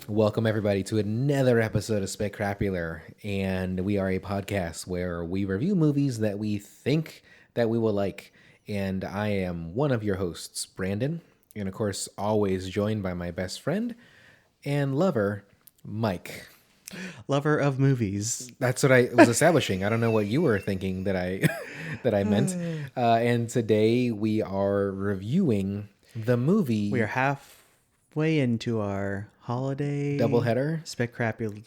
Welcome everybody to another episode of Specrapular, and we are a podcast where we review movies that we think that we will like. And I am one of your hosts, Brandon, and of course, always joined by my best friend and lover, Mike. Lover of movies. That's what I was establishing. I don't know what you were thinking that I meant. And today we are reviewing the movie. We are halfway into our holiday doubleheader. Spectacular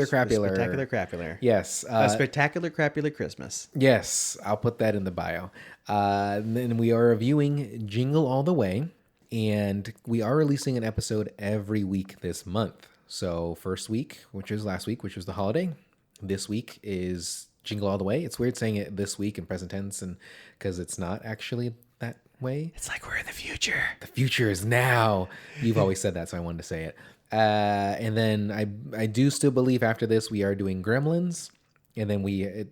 crapular. Yes. A spectacular crapular Christmas. Yes, I'll put that in the bio. And then we are reviewing Jingle All the Way, and we are releasing an episode every week this month. So first week, which is last week, which was the holiday. This week is Jingle All the Way. It's weird saying it this week in present tense, and because it's not actually that way. It's like we're in the future. The future is now. You've always said that, so I wanted to say it. And then I do still believe after this we are doing Gremlins. And then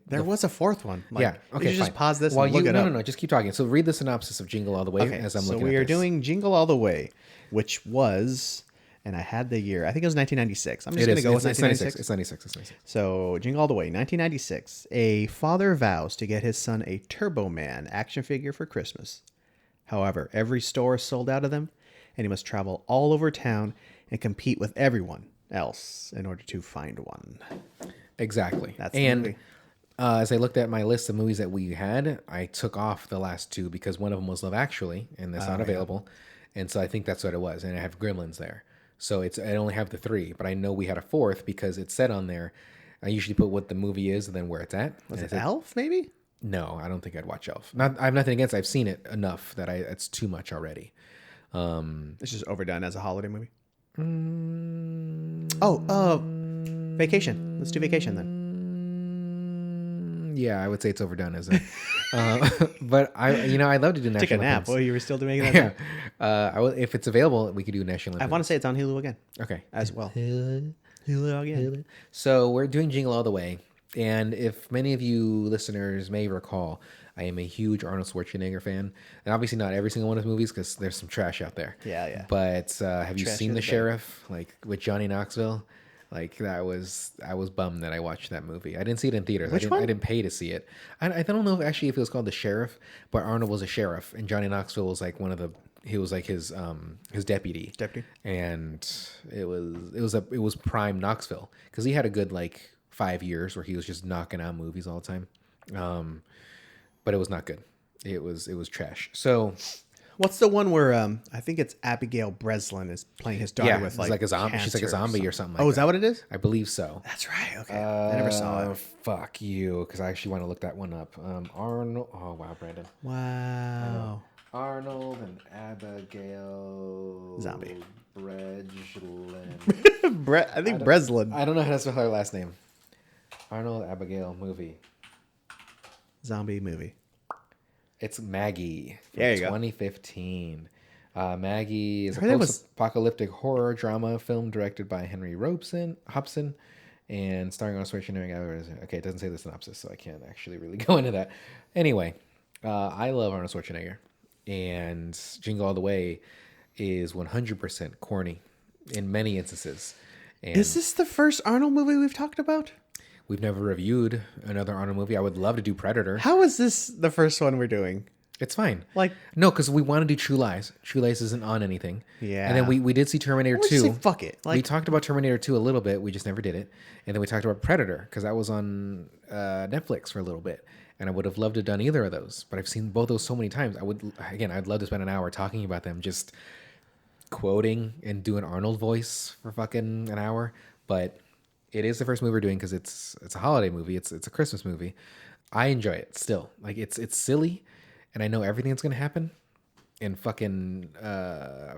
there was a fourth one. Like, yeah. Okay. You just pause this and look it up. No. Just keep talking. So read the synopsis of Jingle All the Way as I'm looking at this. So we are doing Jingle All the Way, which was, and I had the year. I think it was 1996. I'm just going to go with 1996. It's 96. So Jingle All the Way, 1996. A father vows to get his son a Turbo Man action figure for Christmas. However, every store is sold out of them, and he must travel all over town and compete with everyone else in order to find one. Exactly. That's the movie. As I looked at my list of movies that we had, I took off the last two because one of them was Love Actually, and that's not available. And so I think that's what it was. And I have Gremlins there. So I only have the three, but I know we had a fourth because it said on there. I usually put what the movie is and then where it's at. Was it Elf, maybe? No, I don't think I'd watch Elf. I have nothing against. I've seen it enough that it's too much already. It's just overdone as a holiday movie. Vacation. Let's do Vacation then. Yeah, I would say it's overdone as a. But I'd love to do National. Take a nap. Well, you were still doing that. Yeah. If it's available, we could do National. I want to say it's on Hulu again. Okay. As well. Hulu again. So we're doing Jingle All the Way. And if many of you listeners may recall, I am a huge Arnold Schwarzenegger fan. And obviously not every single one of his movies because there's some trash out there. Yeah. But have you seen The Sheriff, like with Johnny Knoxville? Like I was bummed that I watched that movie. I didn't see it in theaters. Which one? I didn't pay to see it. I don't know if it was called The Sheriff, but Arnold was a sheriff and Johnny Knoxville was like he was like his deputy. And it was prime Knoxville because he had a good like 5 years where he was just knocking out movies all the time. But it was not good. It was trash. So what's the one where I think it's Abigail Breslin is playing his daughter with like a zombie. She's like a zombie or something. Is that what it is? I believe so. That's right. Okay, I never saw it. Fuck you, because I actually want to look that one up. Arnold. Oh wow, Brandon. Wow. Arnold and Abigail. Zombie. Breslin. I think Breslin. I don't know how to spell her last name. Arnold Abigail movie. Zombie movie. It's Maggie from there you 2015. Maggie is a post-apocalyptic horror drama film directed by Henry Hobson and starring Arnold Schwarzenegger. Okay, it doesn't say the synopsis, so I can't actually really go into that. Anyway, I love Arnold Schwarzenegger, and Jingle All the Way is 100% corny in many instances. And is this the first Arnold movie we've talked about? We've never reviewed another Arnold movie. I would love to do Predator. How is this the first one we're doing? It's fine. Like no, because we want to do True Lies. True Lies isn't on anything. Yeah. And then we did see Terminator 2. Say, fuck it. We talked about Terminator 2 a little bit. We just never did it. And then we talked about Predator because that was on Netflix for a little bit. And I would have loved to have done either of those. But I've seen both those so many times. I'd love to spend an hour talking about them, just quoting and doing Arnold voice for fucking an hour. But it is the first movie we're doing because it's a holiday movie. It's a Christmas movie. I enjoy it still. Like it's silly, and I know everything that's gonna happen. And fucking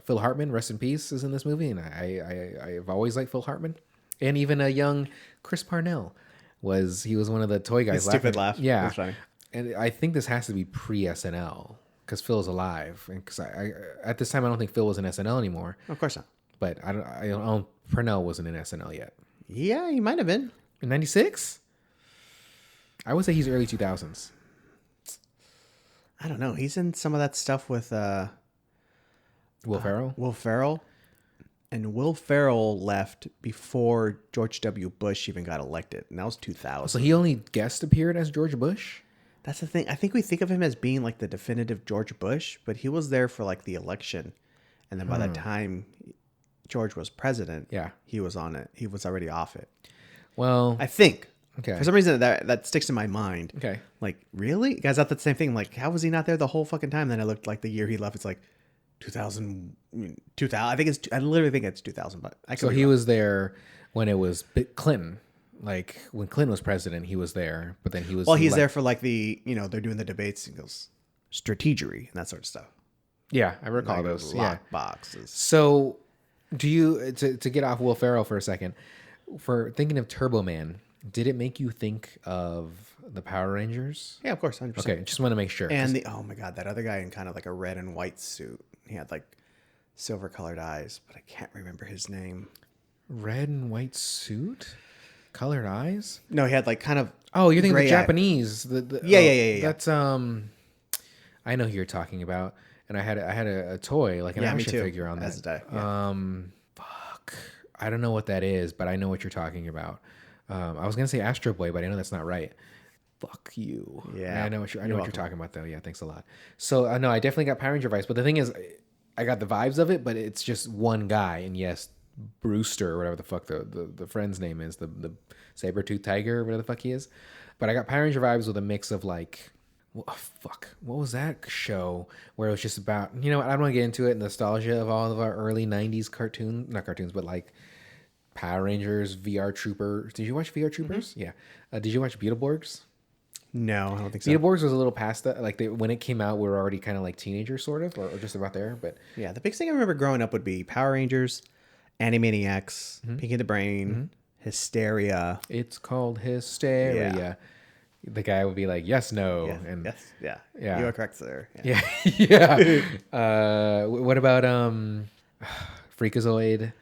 Phil Hartman, rest in peace, is in this movie, and I've always liked Phil Hartman, and even a young Chris Parnell was one of the toy guys. Stupid laugh. Yeah, that's funny. And I think this has to be pre SNL because Phil's alive, and because I at this time I don't think Phil was in SNL anymore. Of course not. But I don't. Parnell wasn't in SNL yet. Yeah, he might have been. In 96? I would say he's early 2000s. I don't know. He's in some of that stuff with Will Ferrell? Will Ferrell. And Will Ferrell left before George W. Bush even got elected, and that was 2000. So he only guest appeared as George Bush? That's the thing. I think we think of him as being like the definitive George Bush, but he was there for like the election, and then by the time George was president, Yeah. he was on it. He was already off it. Well, I think. okay. For some reason that sticks in my mind. Okay. Like, really? Guys, I thought the same thing. Like, how was he not there the whole fucking time? Then I looked like the year he left. It's like 2000. I literally think it's 2000, but I could So be he wrong. was there when it was Clinton. Like when Clinton was president, he was there, but then he was. Well, he's there for like they're doing the debates and goes strategery and that sort of stuff. Yeah, I recall Like those. lock Yeah. boxes. So, do you to get off Will Ferrell for a second? For thinking of Turbo Man, did it make you think of the Power Rangers? Yeah, of course, 100%. Okay, just want to make sure. And oh my god, that other guy in kind of like a red and white suit. He had like silver colored eyes, but I can't remember his name. Red and white suit, colored eyes. No, he had like kind of. Oh, you're thinking gray the eye. Japanese. Yeah. That's I know who you're talking about, and I had a toy like an Yeah, me action too, figure on as that. did I, Fuck, I don't know what that is, but I know what you're talking about. I was gonna say Astro Boy, but I know that's not right. Fuck you. Yeah, I know what you're you're welcome. talking about though. Yeah, thanks a lot. So no, I definitely got Power Ranger vibes, but the thing is, I got the vibes of it, but it's just one guy, and yes, Brewster or whatever the fuck the friend's name is, the saber-tooth tiger or whatever the fuck he is. But I got Power Ranger vibes with a mix of like, what was that show where it was just about, I don't want to get into it, nostalgia of all of our early 90s not cartoons, but like Power Rangers, VR Troopers. Did you watch VR Troopers? Mm-hmm. Yeah. Did you watch Beetleborgs? No, I don't think so. Beetleborgs was a little past that. Like when it came out, we were already kind of like teenagers, sort of, or just about there. But Yeah, the biggest thing I remember growing up would be Power Rangers, Animaniacs, Pinky the Brain, Hysteria. it's called Hysteria. Yeah. The guy would be like, yes, no, Yeah, and yeah. Yeah. You are correct, sir. Yeah. yeah. What about Freakazoid?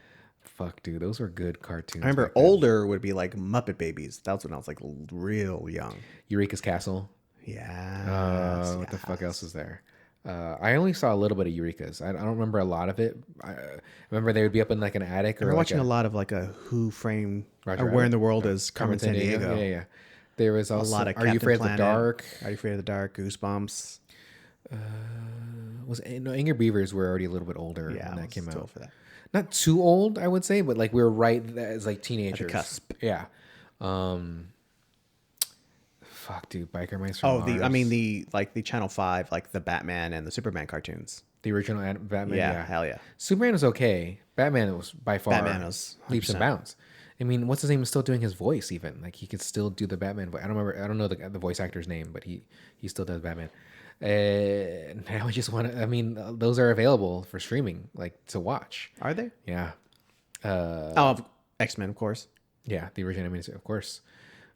Fuck, dude, those were good cartoons. I remember back then. older would be like Muppet Babies. That was when I was like real young. Eureka's Castle. Yeah. What the fuck else is there? I only saw a little bit of Eureka's. I don't remember a lot of it. I remember they would be up in like an attic or We're like watching a lot of like a Who Framed Roger or Where in the Rabbit. World is Carmen Sandiego. Yeah. There was A also lot of Are You Captain Afraid of the Planet, Dark? Are You Afraid of the Dark? Goosebumps. Angry Beavers were already a little bit older Yeah, when I that was came too out. old for that. Not too old, I would say, but like we were right as like teenagers. cusp. Yeah. Fuck, dude, Biker Mice Oh, from Mars. the Channel 5, like the Batman and the Superman cartoons. The original Batman. Yeah, Yeah, hell yeah. Superman was okay. Batman was by far Batman was leaps and 100%. bounds. I mean, what's his name is still doing his voice even. Like he could still do the Batman voice. I don't know the voice actor's name, but he still does Batman. Now I just want to. I mean, those are available for streaming, like to watch. Are they? Yeah, X-Men, of course. yeah, the original. I mean, of course.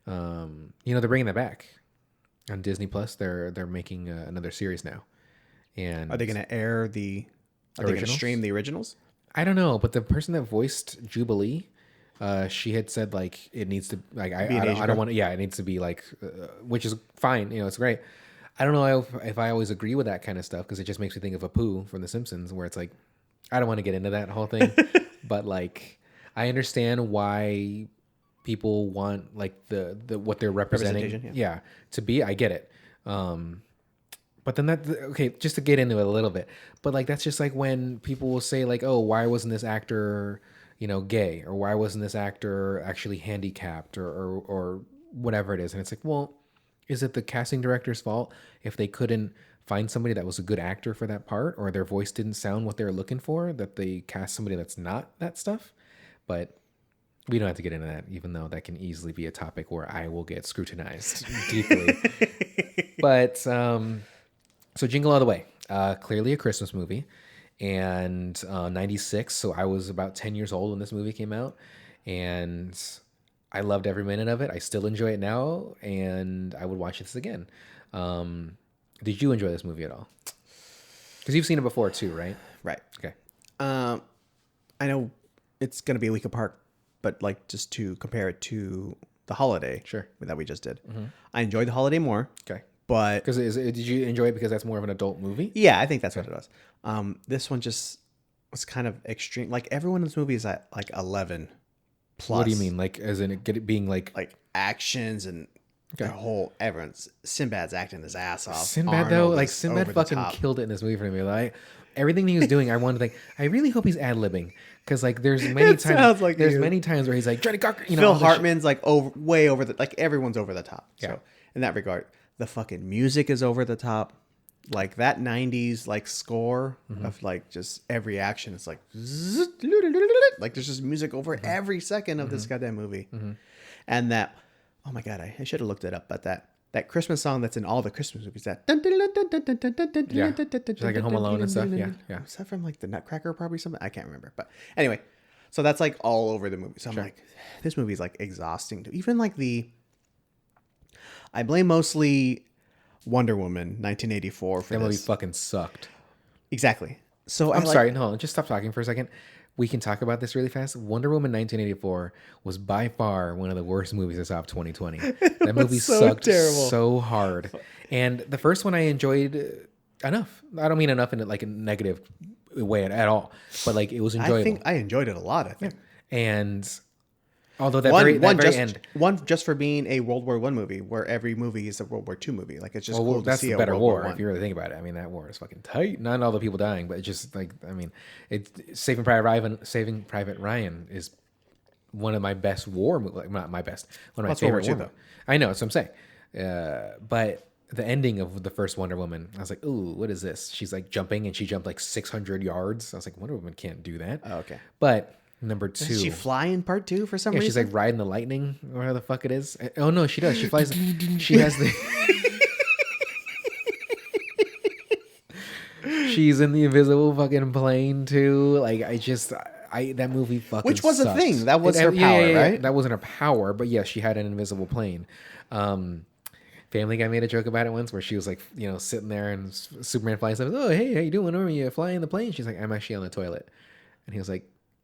They're bringing that back on Disney Plus. They're making another series now. And Are they going to air the... Are they going to Originals? stream the originals? I don't know, but the person that voiced Jubilee, she had said like it needs to like I don't want to, yeah, it needs to be like which is fine, it's great. I don't know if I always agree with that kind of stuff because it just makes me think of Apu from The Simpsons, where it's like I don't want to get into that whole thing, but like I understand why people want like the what they're representing, Representation, to be. I get it. But then okay, just to get into it a little bit, but like that's just like when people will say like, oh, why wasn't this actor, gay, or why wasn't this actor actually handicapped, or whatever it is, and it's like, well, is it the casting director's fault if they couldn't find somebody that was a good actor for that part, or their voice didn't sound what they're looking for, that they cast somebody that's not that stuff? But we don't have to get into that, even though that can easily be a topic where I will get scrutinized deeply. But so Jingle All the Way, clearly a Christmas movie, and 96. So I was about 10 years old when this movie came out, and I loved every minute of it. I still enjoy it now, and I would watch this again. Did you enjoy this movie at all? Because you've seen it before too, right? Right. Okay. I know it's going to be a week apart, but like just to compare it to the Holiday Sure. that we just did. I enjoyed the Holiday more, Okay. but Because did you enjoy it because that's more of an adult movie? yeah, I think that's what it was. This one just was kind of extreme. Like everyone in this movie is at like 11 plus. What do you mean? Like, as in it being like actions and the whole everyone's Sinbad's acting his ass off. Sinbad Arnold though, like is Sinbad over the fucking top. killed it in this movie for me. Like everything he was doing, I wanted to think. I really hope he's ad libbing because like there's many times many times where he's like Johnny Cocker. You know, Phil Hartman's like way over the like everyone's over the top. Yeah. So in that regard, the fucking music is over the top. Like that 90s like score of like just every action. It's like like there's just music over every second of this goddamn movie. And that, oh my God, I should have looked it up, but that Christmas song that's in all the Christmas movies, that just like in Home Alone and stuff. Yeah, yeah. Is that from like the Nutcracker probably something? I can't remember. But anyway, so that's like all over the movie. So I'm like, this movie is like exhausting. Even like I blame mostly Wonder Woman 1984 for That this. movie fucking sucked. Exactly. So I'm sorry, no, just stop talking for a second. We can talk about this really fast. Wonder Woman 1984 was by far one of the worst movies I saw of 2020. That movie sucked so hard. And the first one I enjoyed enough. I don't mean enough in like a negative way at all, but like it was enjoyable. I think I enjoyed it a lot. I think. And although that very end, one just for being a World War I movie, where every movie is a World War II movie. Like it's just cool to see the a better World war War I. if you really think about it. I mean, that war is fucking tight. Not all the people dying, but it's just like, I mean, Saving Private Ryan is one of my best war movies. Like, not my best, one of my favorite war movies. I know, that's what I'm saying. But the ending of the first Wonder Woman, I was like, ooh, what is this? She's like jumping, and she jumped like 600 yards. I was like, Wonder Woman can't do that. Oh, okay. But number 2. Does she fly in part 2 for some reason? She's like riding the lightning, or whatever the fuck it is. Oh no, she does. She flies. She has the. She's in the invisible fucking plane too. Like that movie fucking. Which was sucks. a thing. That was her power, right? That wasn't her power, but yes, she had an invisible plane. Family Guy made a joke about it once, where she was like, sitting there, and Superman flies up. Oh, hey, how you doing? Are you flying the plane? She's like, I'm actually on the toilet, and he was like,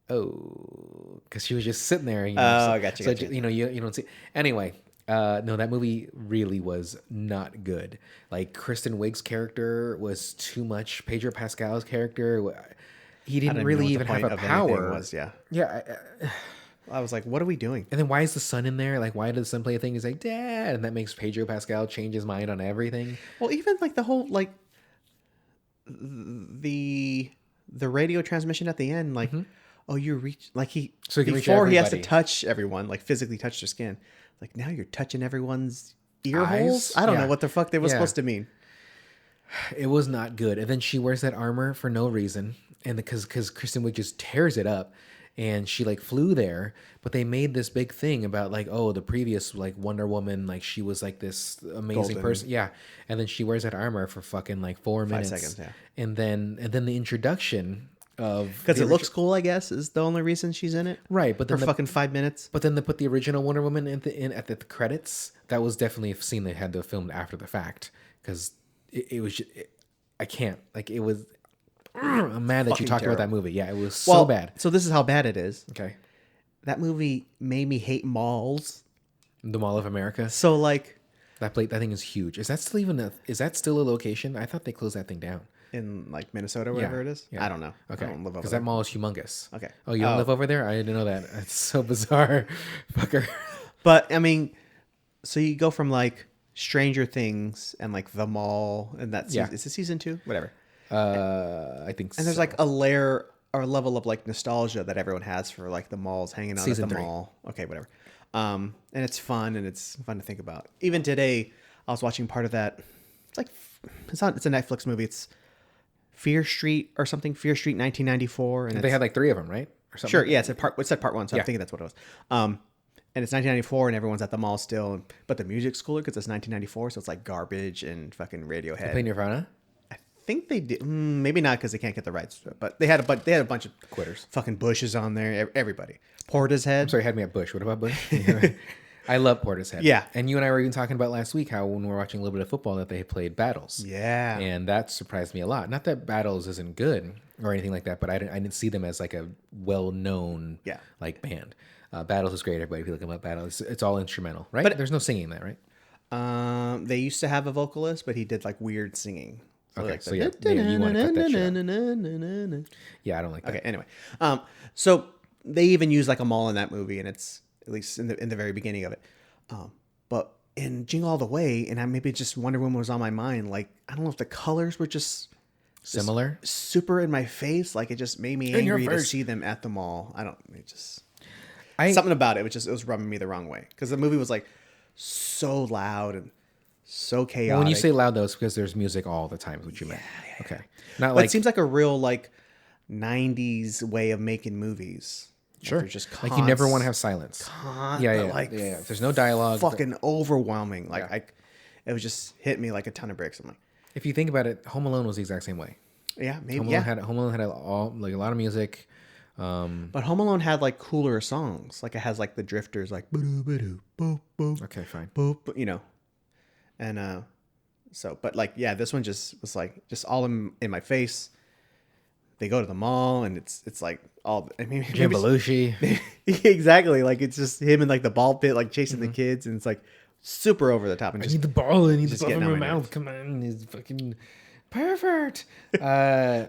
oh, because she was just sitting there. Gotcha. You don't see. Anyway, no, that movie really was not good. Like Kristen Wiig's character was too much. Pedro Pascal's character, he didn't really even have a power. I was like, what are we doing? And then why is the son in there? Like, why does the son play a thing? He's like, Dad, and that makes Pedro Pascal change his mind on everything. Well, even like the whole like the radio transmission at the end, like. Oh, you reach like he before he has to touch everyone, like physically touch their skin. Like now you're touching everyone's ear holes. I don't know what the fuck they were supposed to mean. It was not good. And then she wears that armor for no reason, and because Kristen Wiig just tears it up, and she like flew there. But they made this big thing about like, oh, the previous like Wonder Woman, like she was like this amazing person, and then she wears that armor for fucking like 4 minutes, 5 seconds, and then the introduction. Because it looks cool, I guess, is the only reason she's in it, right? But then for fucking 5 minutes. But then they put the original Wonder Woman at the credits. That was definitely a scene they had to film after the fact, because it was. I can't like it was. I'm mad that you talked about that movie. Yeah, it was so bad. So this is how bad it is. Okay, that movie made me hate malls. The Mall of America. So like that thing is huge. Is that still a location? I thought they closed that thing down. In like Minnesota, wherever it is. Yeah. I don't know. Okay, I don't live over because there. that mall is humongous. Okay. Oh, you don't live over there? I didn't know that. It's so bizarre, fucker. But I mean, so you go from like Stranger Things and like The Mall, and that's is it season 2? Whatever. I think. And there's like a layer or a level of like nostalgia that everyone has for like the malls, hanging out season at the 3. mall. Okay, whatever. And it's fun to think about. Even today, I was watching part of that. It's a Netflix movie. It's Fear Street or something. Fear Street 1994. And they had like 3 of them, right? Or something. Sure. Yeah. It said part 1. So I'm thinking that's what it was. And it's 1994 and everyone's at the mall still. But the music's cooler because it's 1994. So it's like Garbage and fucking Radiohead. They play Nirvana? I think they did. Maybe not because they can't get the rights to it. But they had a bunch of quitters. Fucking Bushes on there. Everybody. Portishead. I'm sorry, had me at Bush. What about Bush? I love Portishead. Yeah. And you and I were even talking about last week how when we were watching a little bit of football that they played Battles. Yeah. And that surprised me a lot. Not that Battles isn't good or anything like that, but I didn't see them as like a well-known like band. Battles is great. Everybody, if you look up Battles, it's all instrumental, right? But there's no singing in that, right? They used to have a vocalist, but he did like weird singing. So Okay, like so yeah, you want to cut that shit out. Yeah, I don't like that. Okay, anyway. So they even use like a mall in that movie, and it's at least in the very beginning of it. But in Jingle All the Way, and I maybe just Wonder Woman was on my mind, like I don't know if the colors were just Similar. super in my face, like it just made me In your angry to face. see them at the mall. I don't it just I something about it was rubbing me the wrong way because the movie was like so loud and so chaotic. Well, when you say loud though, it's because there's music all the time. Is what you meant? Okay, not But like it seems like a real like 90s way of making movies. sure. Like, there's just Like you never want to have silence. Yeah. like yeah. There's no dialogue. fucking overwhelming. Like Yeah. it was just hit me like a ton of bricks. I'm like, If you think about it, Home Alone was the exact same way. yeah, maybe Home Alone had all like a lot of music. But Home Alone had like cooler songs. Like it has like the Drifters, like boop boop boop boop Okay, fine. boop, you know, and so but like yeah, this one just was like just all in my face. They go to the mall and it's like all I mean Jim Belushi. exactly, like it's just him in like the ball pit like chasing the kids, and it's like super over the top and I just need the ball. I need the just ball in getting my on my mouth. nerves. Come on, he's fucking pervert.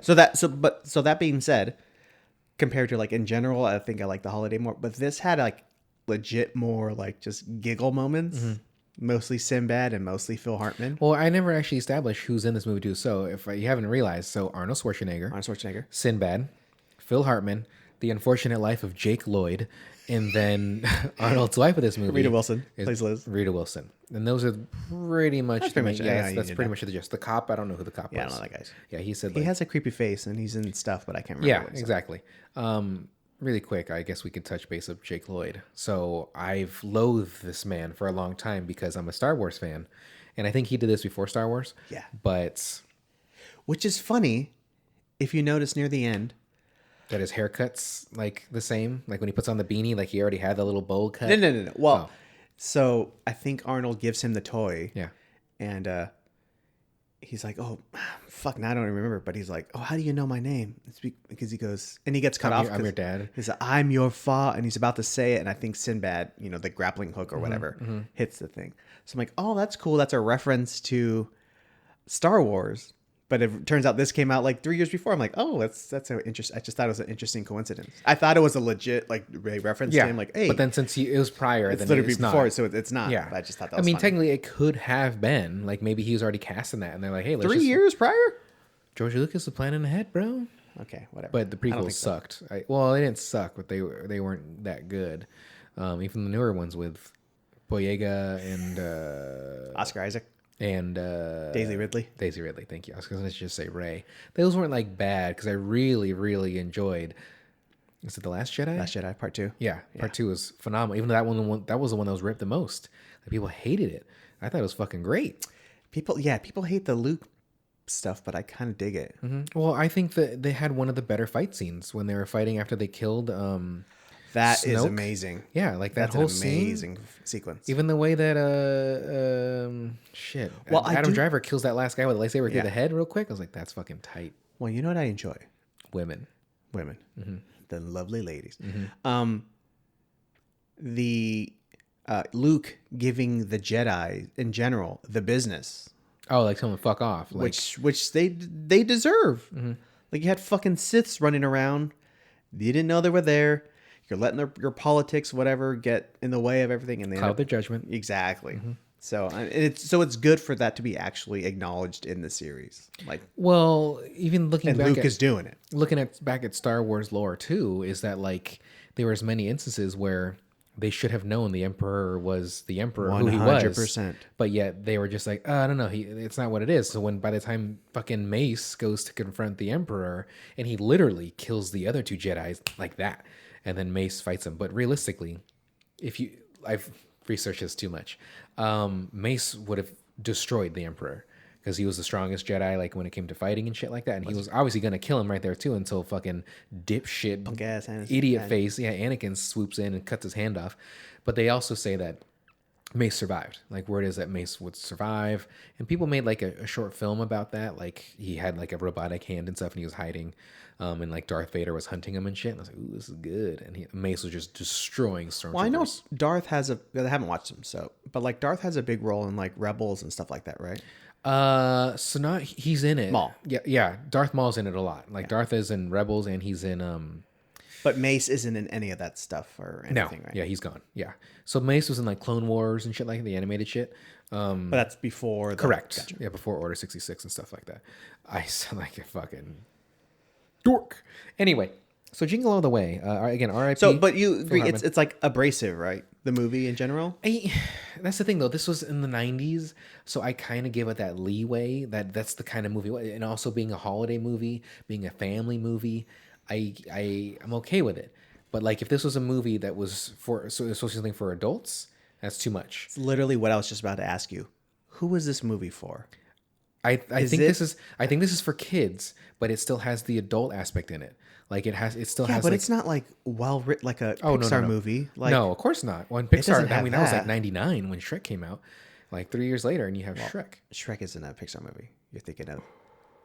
so that being said, compared to like in general, I think I like the Holiday more, but this had like legit more like just giggle moments. Mostly Sinbad and mostly Phil Hartman. Well, I never actually established who's in this movie too. So if you haven't realized, so Arnold Schwarzenegger, Sinbad, Phil Hartman, The Unfortunate Life of Jake Lloyd, and then Arnold's wife of this movie, Rita Wilson is plays Liz. Rita Wilson, and those are pretty much That's pretty much it. Yeah, that's you pretty know. much the gist. The cop, I don't know who the cop was. Yeah, I don't know that guy's. Yeah, he said He like, has a creepy face and he's in stuff, but I can't remember. yeah, what it's exactly. Really quick, I guess we could touch base of Jake Lloyd. So I've loathed this man for a long time because I'm a Star Wars fan, and I think he did this before Star Wars. Yeah. But Which is funny if you notice near the end. that his haircut's like the same. Like when he puts on the beanie, like he already had the little bowl cut. No. Well, so I think Arnold gives him the toy. Yeah. And he's like, "Oh, fuck, now I don't even remember." But he's like, "Oh, how do you know my name?" It's because he goes, and he gets cut off. I'm your dad. He's like, "I'm your father," and he's about to say it, and I think Sinbad, you know, the grappling hook or whatever, hits the thing. So I'm like, "Oh, that's cool. That's a reference to Star Wars." But it turns out this came out like 3 years before. I'm like, "Oh, that's an interesting." I just thought it was an interesting coincidence. I thought it was a legit like reference to him, like, "Hey." But then since it was prior, it's then literally it's before, not. so it's not. Yeah. But I just thought that I was mean, funny. technically, it could have been like maybe he was already cast in that, and they're like, "Hey, let's 3 just, years prior. George Lucas was planning ahead, bro." Okay, whatever. But the I don't prequels think so. sucked. Well, they didn't suck, but they weren't that good. Even the newer ones with Boyega and Oscar Isaac, Daisy Ridley. Daisy Ridley, thank you. I was going to just say Ray. Those weren't like bad because I really, really enjoyed. Is it The Last Jedi? Last Jedi Part 2. Yeah, Part 2 was phenomenal. Even though that was the one that was ripped the most. Like, people hated it. I thought it was fucking great. People hate the Luke stuff, but I kind of dig it. Well, I think that they had one of the better fight scenes when they were fighting after they killed. That is Snoke? amazing. Yeah, like that That's whole an amazing scene. sequence. Even the way that shit. Well, Well, I Adam do- Driver kills that last guy with a lightsaber through Yeah. the head real quick. I was like, that's fucking tight. Well, you know what I enjoy? Women. Women, the lovely ladies. Mm-hmm. The Luke giving the Jedi in general the business, Oh, like someone fuck off. Like, which they deserve. Mm-hmm. Like you had fucking Siths running around, you didn't know they were there. You're letting your politics, whatever, get in the way of everything, and they end cloud up- their judgment. exactly. So it's good for that to be actually acknowledged in the series. Like, Well, even looking and back Luke at, is doing it. back at Star Wars lore too, is that like there was many instances where they should have known the Emperor was the Emperor, who he was, 100%. but yet they were just like, I don't know, it's not what it is. So when by the time fucking Mace goes to confront the Emperor, and he literally kills the other two Jedi's like that, and then Mace fights him. But realistically, I've researched this too much. Mace would have destroyed the Emperor because he was the strongest Jedi, like when it came to fighting and shit like that. And he was obviously gonna kill him right there too, until fucking dipshit, Punk-ass Anakin. idiot face, Anakin swoops in and cuts his hand off. But they also say that Mace survived. Like, word is that Mace would survive, and people made like a short film about that. Like, he had like a robotic hand and stuff, and he was hiding. And like Darth Vader was hunting him and shit. And I was like, ooh, this is good. And Mace was just destroying stormtroopers. Well, I know Darth has I haven't watched him, but like Darth has a big role in like Rebels and stuff like that, right? So not he's in it. Maul. Yeah. Darth Maul's in it a lot. Like Darth is in Rebels, and he's in But Mace isn't in any of that stuff or anything, no, right? yeah, he's gone. Yeah, so Mace was in like Clone Wars and shit like the animated shit. But that's before. Correct. Gotcha. Yeah, before Order 66 and stuff like that. I sound like a fucking dork. Anyway, so Jingle All the Way. Again, R.I.P. So, but you agree, Hartman. it's like abrasive, right? The movie in general. That's the thing though. This was in the 90s, so I kind of give it that leeway. That's the kind of movie, and also being a holiday movie, being a family movie, I'm okay with it. But like if this was a movie that was for something for adults, that's too much. It's literally what I was just about to ask you. Who is this movie for? I think this is for kids, but it still has the adult aspect in it. Like it still has. But like, it's not like well written, like a no, Pixar no. movie. Like, no, of course not. When doesn't Pixar, I have mean, that was like that. 99 when Shrek came out. Like 3 years later, and you have Shrek. Shrek isn't a Pixar movie. You're thinking of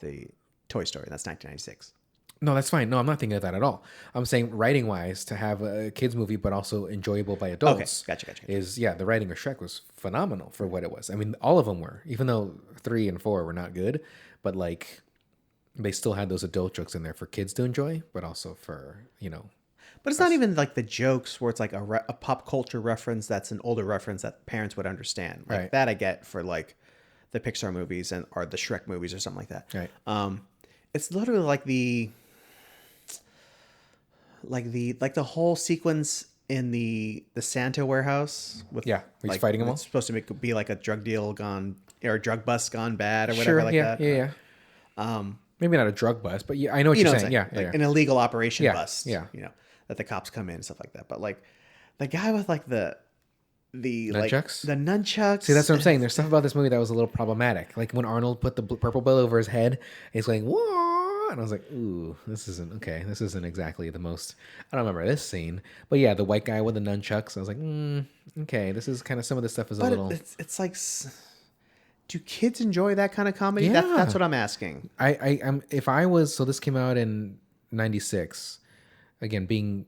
the Toy Story. That's 1996. No, that's fine. No, I'm not thinking of that at all. I'm saying writing wise to have a kids movie, but also enjoyable by adults. Gotcha. Is the writing of Shrek was phenomenal for what it was. I mean, all of them were, even though 3 and 4 were not good, but like they still had those adult jokes in there for kids to enjoy, but also for But it's not even like the jokes where it's like a pop culture reference that's an older reference that parents would understand. Like Right. that I get for like the Pixar movies or the Shrek movies or something like that. Right. It's literally like the whole sequence in the Santa warehouse with Yeah, where he's like, fighting them all? It's supposed to be like a drug deal gone or a drug bust gone bad or whatever Sure. like Yeah. that. Yeah. Maybe not a drug bust, but yeah, I know what you're saying. Yeah. Like Yeah. an illegal operation Yeah, bust. yeah. That the cops come in and stuff like that. But like the guy with like the Nunchucks? the nunchucks. See, that's what I'm saying. There's stuff about this movie that was a little problematic. Like when Arnold put the purple belt over his head, he's going, whoa, and I was like, ooh, this isn't okay. This isn't exactly the most. I don't remember this scene, but yeah, the white guy with the nunchucks. I was like, okay, this is kind of some of this stuff is a little. It's like, do kids enjoy that kind of comedy? Yeah. That's what I'm asking. I'm if I was so this came out in '96, again being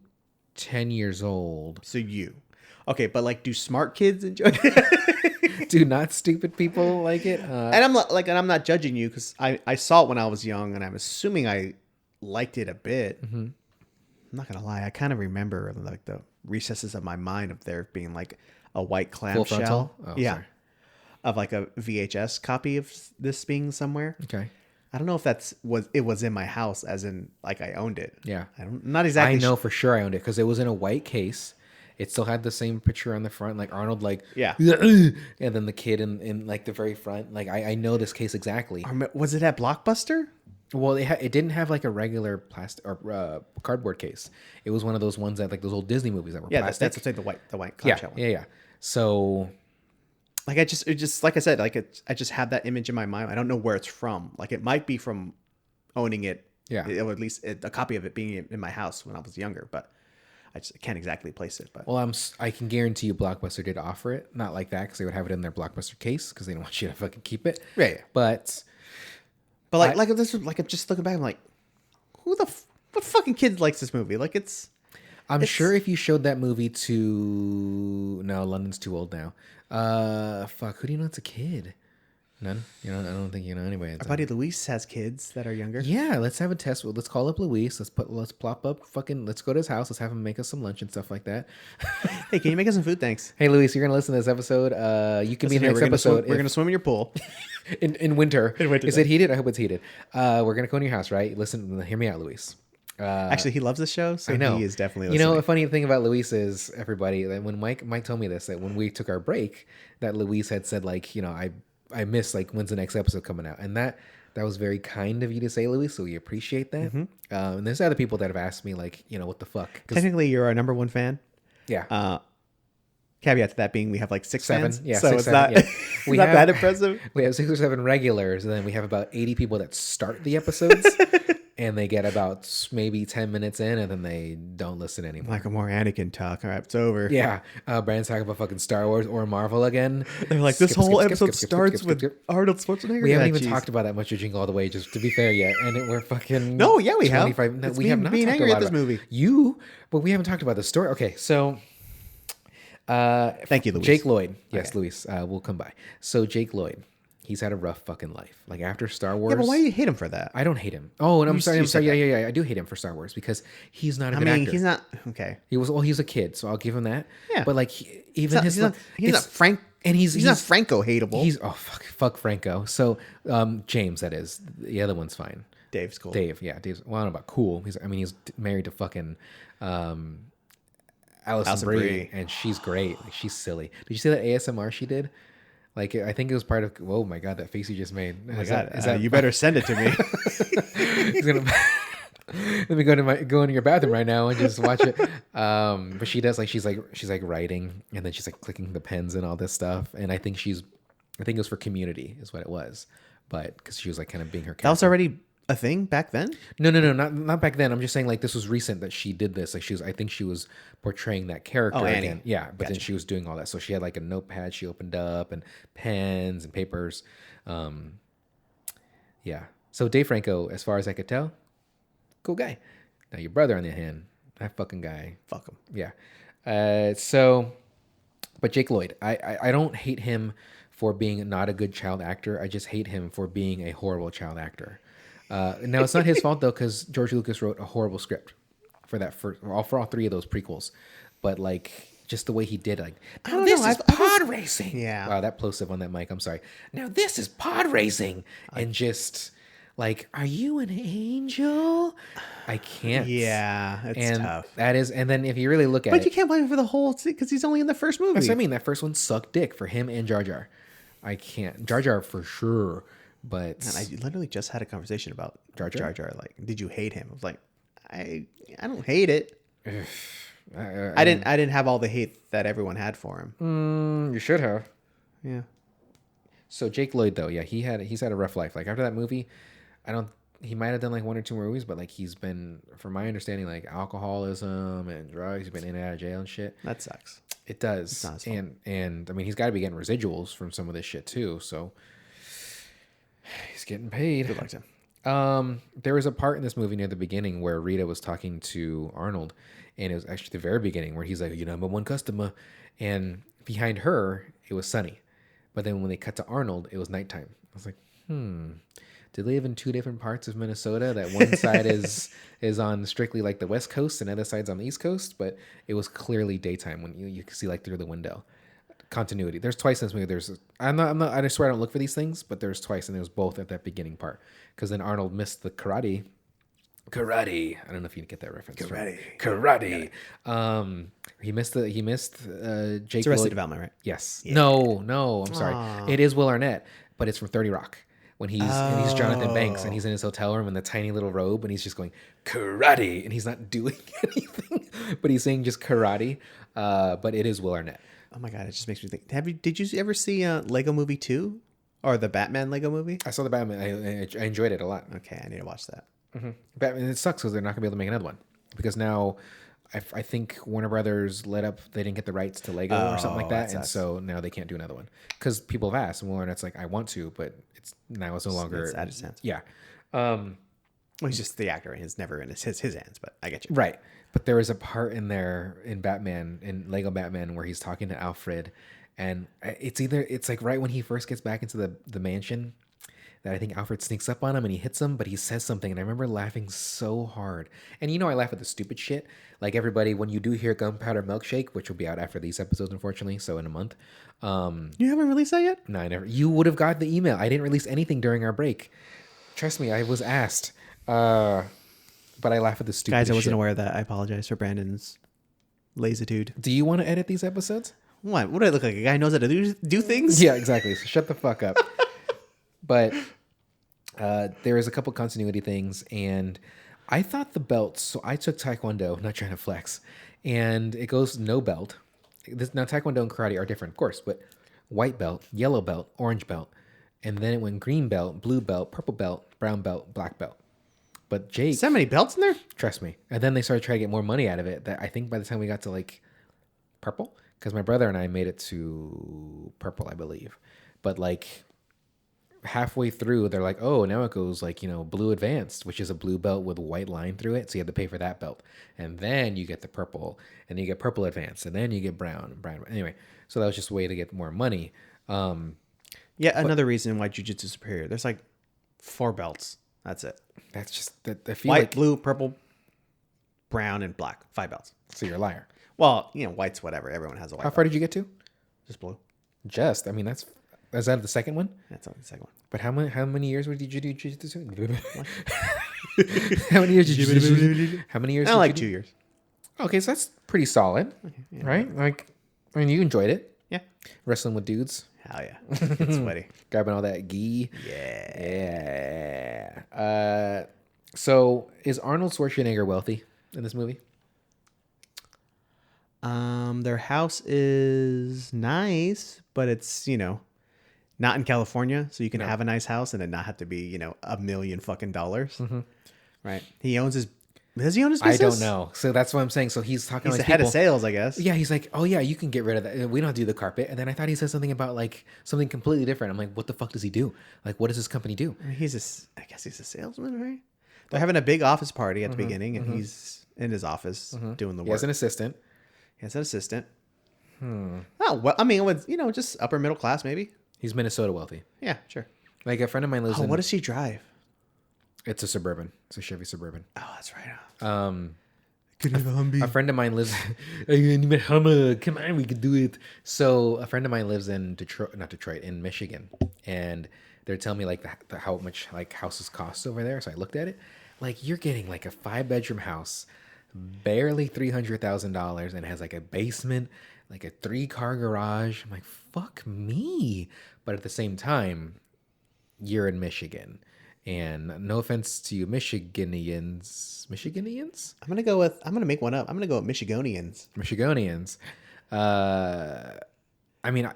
10 years old. So okay, but like, do smart kids enjoy it? Do not stupid people like it? And I'm not judging you because I saw it when I was young, and I'm assuming I liked it a bit. Mm-hmm. I'm not gonna lie, I kind of remember like the recesses of my mind of there being like a white clamshell, sorry. of like a VHS copy of this being somewhere. Okay. I don't know if it was in my house, as in like I owned it. Yeah. I'm not exactly. I know for sure I owned it because it was in a white case. It still had the same picture on the front, like Arnold, like Yeah. and then the kid in like the very front. Like I know this case exactly. Was it at Blockbuster? Well, it didn't have like a regular plastic or cardboard case. It was one of those ones that like those old Disney movies that were Yeah, plastic. that's what's like the white yeah, clamshell one. yeah. So Like it just like I said, like I just have that image in my mind. I don't know where it's from. Like it might be from owning it. Yeah. Or at least a copy of it being in my house when I was younger, but I just can't exactly place it. But well, I can guarantee you Blockbuster did offer it, not like that because they would have it in their Blockbuster case because they don't want you to fucking keep it. Right. But like this, like I'm just looking back, I'm like, what fucking kid likes this movie? Like it's sure if you showed that movie to London's too old now. Who do you know that's a kid? None. I don't think you know anybody. Our buddy Luis has kids that are younger. Yeah, let's have a test. Let's call up Luis. Let's plop up let's go to his house. Let's have him make us some lunch and stuff like that. Hey, can you make us some food? Thanks. Hey, Luis, you're gonna listen to this episode. You can be in the next episode. We're gonna swim in your pool. in winter. In winter Is it heated? I hope it's heated. We're gonna go in your house, right? Listen, hear me out, Luis. Actually, he loves this show, so I know. he is definitely listening. A funny thing about Luis is, everybody, that when Mike told me this, that when we took our break, that Luis had said, like, I miss, like, when's the next episode coming out? And that was very kind of you to say, Luis, so we appreciate that. Mm-hmm. And there's other people that have asked me, like, what the fuck? Technically, you're our number one fan. Yeah. Caveat to that being we have like 6 7. fans. Yeah, so 6, it's 7, not, yeah. it's not that impressive. We have 6 or 7 regulars, and then we have about 80 people that start the episodes. And they get about maybe 10 minutes in, and then they don't listen anymore. Like a more Anakin talk. All right, it's over. Yeah. Brandon's talking about fucking Star Wars or Marvel again. They're like, this whole episode starts with Arnold Schwarzenegger. We haven't even talked about that much of Jingle All the Way, just to be fair yet. And we're fucking... No, yeah, we have. No, we have not being talked angry a lot at this about movie. But we haven't talked about the story. Okay, so... Thank you, Luis. Jake Lloyd. Yes, okay. Luis. We'll come by. So Jake Lloyd. he's had a rough fucking life. Like after Star Wars. Yeah, but why do you hate him for that? I don't hate him. Oh, and I'm sorry. you I'm sorry. said Yeah. I do hate him for Star Wars because he's not a I good mean, actor. he's not okay. He's a kid, so I'll give him that. Yeah. But like He's not Frank, and he's not Franco hateable. He's fuck Franco. So James, that is, the other one's fine. Dave's cool. Dave's well, I don't know about cool. He's married to fucking Alison Brie, and she's great. Like, she's silly. Did you see that ASMR she did? Like, I think it was part of. Oh my god, that face you just made. Oh my god, is that you better send it to me. He's gonna. Let me go into your bathroom right now and just watch it. But she does she's like writing, and then she's like clicking the pens and all this stuff. And I think it was for Community is what it was, but because she was like kind of being her character. That was already a thing back then. No, not back then. I'm just saying like this was recent that she did this. Like I think she was portraying that character Annie. again. Yeah, but then she was doing all that. So she had like a notepad she opened up and pens and papers. Yeah. So Dave Franco, as far as I could tell, cool guy. Now your brother on the other hand, that fucking guy. Fuck him. Yeah. But Jake Lloyd, I don't hate him for being not a good child actor. I just hate him for being a horrible child actor. Now it's not his fault though, because George Lucas wrote a horrible script for all three of those prequels. But like just the way he did, like, now this is pod racing. Yeah. Wow, that plosive on that mic. I'm sorry. Now this is pod racing, and just like, are you an angel? I can't. Yeah, it's tough. That is, and then if you really look at But it, you can't blame him for the whole thing because he's only in the first movie. that's what I mean. That first one sucked dick for him and Jar Jar. I can't. Jar Jar for sure. But And I literally just had a conversation about Jar Jar. Like, did you hate him? I was like, I don't hate it. I didn't have all the hate that everyone had for him. You should have. Yeah. So Jake Lloyd though, yeah, he's had a rough life. Like after that movie, he might have done like one or two more movies, but like he's been, from my understanding, like alcoholism and drugs. He's been in and out of jail and shit. That sucks. It does. And I mean, he's got to be getting residuals from some of this shit too. So he's getting paid. Good luck to him. There was a part in this movie near the beginning where Rita was talking to Arnold, and it was actually the very beginning where he's like, "You know, I'm a one customer," and behind her it was sunny, but then when they cut to Arnold, it was nighttime. I was like, do they live in two different parts of Minnesota? That one side is on strictly like the West Coast, and the other side's on the East Coast. But it was clearly daytime when you could see like through the window. Continuity. There's twice in this movie. I'm not. I swear I don't look for these things, but there's twice, and it was both at that beginning part. Because then Arnold missed the karate. I don't know if you get that reference. Karate. He missed Jake. It's Arrested Lloyd. Development, right? Yes. Yeah. No. I'm sorry. It is Will Arnett, but it's from 30 Rock. When he's Jonathan Banks and he's in his hotel room in the tiny little robe and he's just going karate and he's not doing anything, but he's saying just karate. But it is Will Arnett. Oh my god, it just makes me think. Did you ever see Lego Movie 2 or the Batman Lego Movie? I saw the Batman. I enjoyed it a lot. Okay, I need to watch that. Mm-hmm. Batman. It sucks because they're not gonna be able to make another one because now I think Warner Brothers let up. They didn't get the rights to Lego or something like that, and so now they can't do another one because people have asked, and Will Arnett's like, I want to, but it's no longer. It's out of his hands. Yeah. Well, he's just the actor. It's never in his hands, but I get you. Right. But there was a part in there in Lego Batman, where he's talking to Alfred, and it's like right when he first gets back into the mansion that I think Alfred sneaks up on him and he hits him, but he says something, and I remember laughing so hard. And I laugh at the stupid shit. Like everybody, when you do hear Gunpowder Milkshake, which will be out after these episodes, unfortunately, so in a month. You haven't released that yet? No, I never. You would have got the email. I didn't release anything during our break. Trust me, I was asked. But I laugh at the stupid shit. Guys, I wasn't aware of that. I apologize for Brandon's lazitude. Do you want to edit these episodes? What do I look like? A guy who knows how to do things? Yeah, exactly. So shut the fuck up. But there is a couple continuity things, and I thought the belts. So I took Taekwondo, not trying to flex, and it goes no belt. Now Taekwondo and karate are different, of course, but white belt, yellow belt, orange belt, and then it went green belt, blue belt, purple belt, brown belt, black belt. But Jake, so many belts in there? Trust me. And then they started trying to get more money out of it. That I think by the time we got to like purple, because my brother and I made it to purple, I believe, but like halfway through, they're like, oh, now it goes like, blue advanced, which is a blue belt with a white line through it. So you have to pay for that belt. And then you get the purple, and you get purple advanced, and then you get brown. Anyway, so that was just a way to get more money. Yeah, another reason why jujitsu is superior. There's like 4 belts. That's it. That's just that. I feel White, like blue, purple, brown, and black. 5 belts. so you're a liar. Well, white's whatever. Everyone has a white How belt. far did you get to? Just blue. Just. I mean, is that the second one? That's only the second one. But how many years did you do jiu-jitsu? How many years did you do? How many years? Like 2 years. Okay, so that's pretty solid, right? Like, I mean, you enjoyed it. Yeah. Wrestling with dudes, Hell yeah. It's sweaty. grabbing all that gi. Yeah. Yeah. So is Arnold Schwarzenegger wealthy in this movie? Their house is nice, but it's, not in California, so you can have a nice house and it not have to be, $1 million fucking dollars. Right? He owns his Does he own his business? I don't know. So that's what I'm saying. So he's talking He's like the head people, of sales, I guess. Yeah, he's like, oh yeah, you can get rid of that. We don't do the carpet. And then I thought he said something about like something completely different. I'm like, what the fuck does he do? Like, what does this company do? I guess he's a salesman, right? They're having a big office party at the beginning, and he's in his office doing the work. He has an assistant. Oh, well, I mean, with, just upper middle class, maybe. He's Minnesota wealthy. Yeah, sure. Like a friend of mine lives in. What does he drive? It's a Suburban. It's a Chevy Suburban. Oh, that's right. A friend of mine lives. Hummer, come on, we could do it. So a friend of mine lives in in Michigan, and they're telling me like how much like houses cost over there. So I looked at it, like you're getting like a 5-bedroom house, barely $300,000, and it has like a basement, like a 3-car garage. I'm like, fuck me, but at the same time, you're in Michigan. And no offense to you, Michiganians. I'm gonna make one up. I'm gonna go with Michiganians. I mean,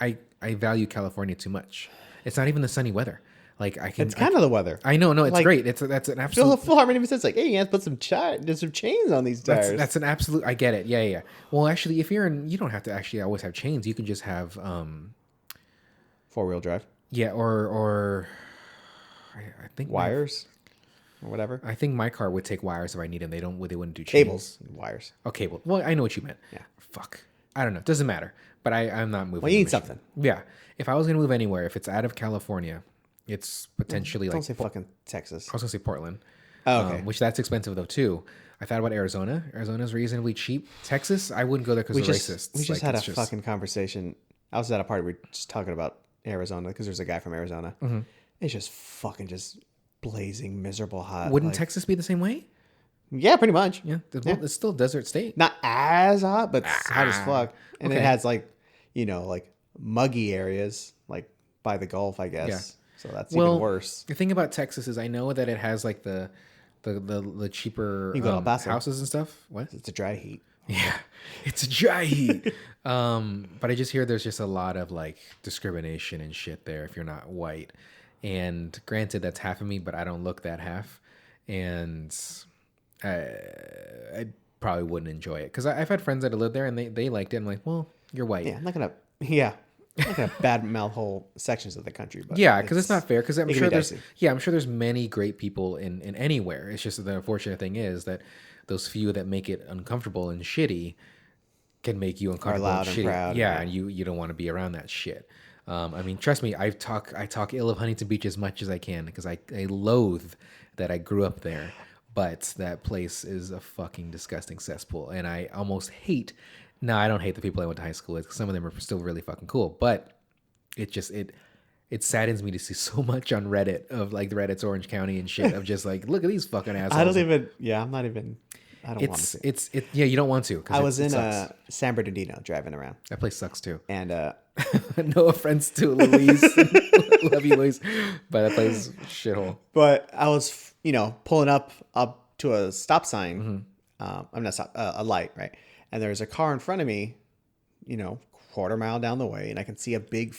I value California too much. It's not even the sunny weather. Like It's kind of the weather. I know, no, it's Like, great. That's an absolute. Phil Hartman even says like, "Hey, you have to put some chains on these tires." That's an absolute. I get it. Yeah. Well, actually, if you're in, you don't have to actually always have chains. You can just have 4-wheel drive. Yeah, or I think Wires or whatever. I think my car would take wires if I need them. They wouldn't do chains. Cables, wires. Oh, cable. Well, I know what you meant. Yeah. Fuck. I don't know. Doesn't matter. But I'm not moving. Well, you to need Michigan. something. Yeah. If I was gonna move anywhere, if it's out of California, it's potentially Don't like say fucking Texas. I was gonna say Portland. Oh, okay. Which that's expensive though too. I thought about Arizona. Arizona's reasonably cheap. Texas, I wouldn't go there because they're racists. We just Like, had a fucking conversation. I was at a party. We were just talking about Arizona because there's a guy from Arizona. It's just fucking blazing, miserable hot. Wouldn't Texas be the same way? Yeah, pretty much. Yeah. It's still a desert state. Not as hot, but it's hot as fuck. And okay. it has like muggy areas like by the Gulf, I guess. Yeah. So that's even worse. The thing about Texas is I know that it has like the cheaper You go to El Paso. houses and stuff. What? It's a dry heat. Yeah, it's a dry heat. But I just hear there's just a lot of like discrimination and shit there if you're not white. And granted, that's half of me, but I don't look that half. And I probably wouldn't enjoy it because I've had friends that live there and they liked it. I'm like, well, you're white. Yeah, I'm not gonna bad mouth whole sections of the country, but yeah, because it's not fair. Because I'm can sure be dicey. I'm sure there's many great people in anywhere. It's just the unfortunate thing is that those few that make it uncomfortable and shitty can make you uncomfortable loud and and shitty. proud, Yeah, yeah. and you don't want to be around that shit. I mean, trust me, I talk ill of Huntington Beach as much as I can because I loathe that I grew up there. But that place is a fucking disgusting cesspool, and I almost hate. No, I don't hate the people I went to high school with. Some of them are still really fucking cool, but it saddens me to see so much on Reddit of like the Reddit's Orange County and shit of just like, look at these fucking assholes. I don't want to. Yeah, you don't want to. I was in San Bernardino driving around. That place sucks too. And no offense to Louise, love you, Louise, but that place is a shithole. But I was, pulling up to a stop sign. I'm not stop a light, right? And there's a car in front of me, quarter mile down the way, and I can see a big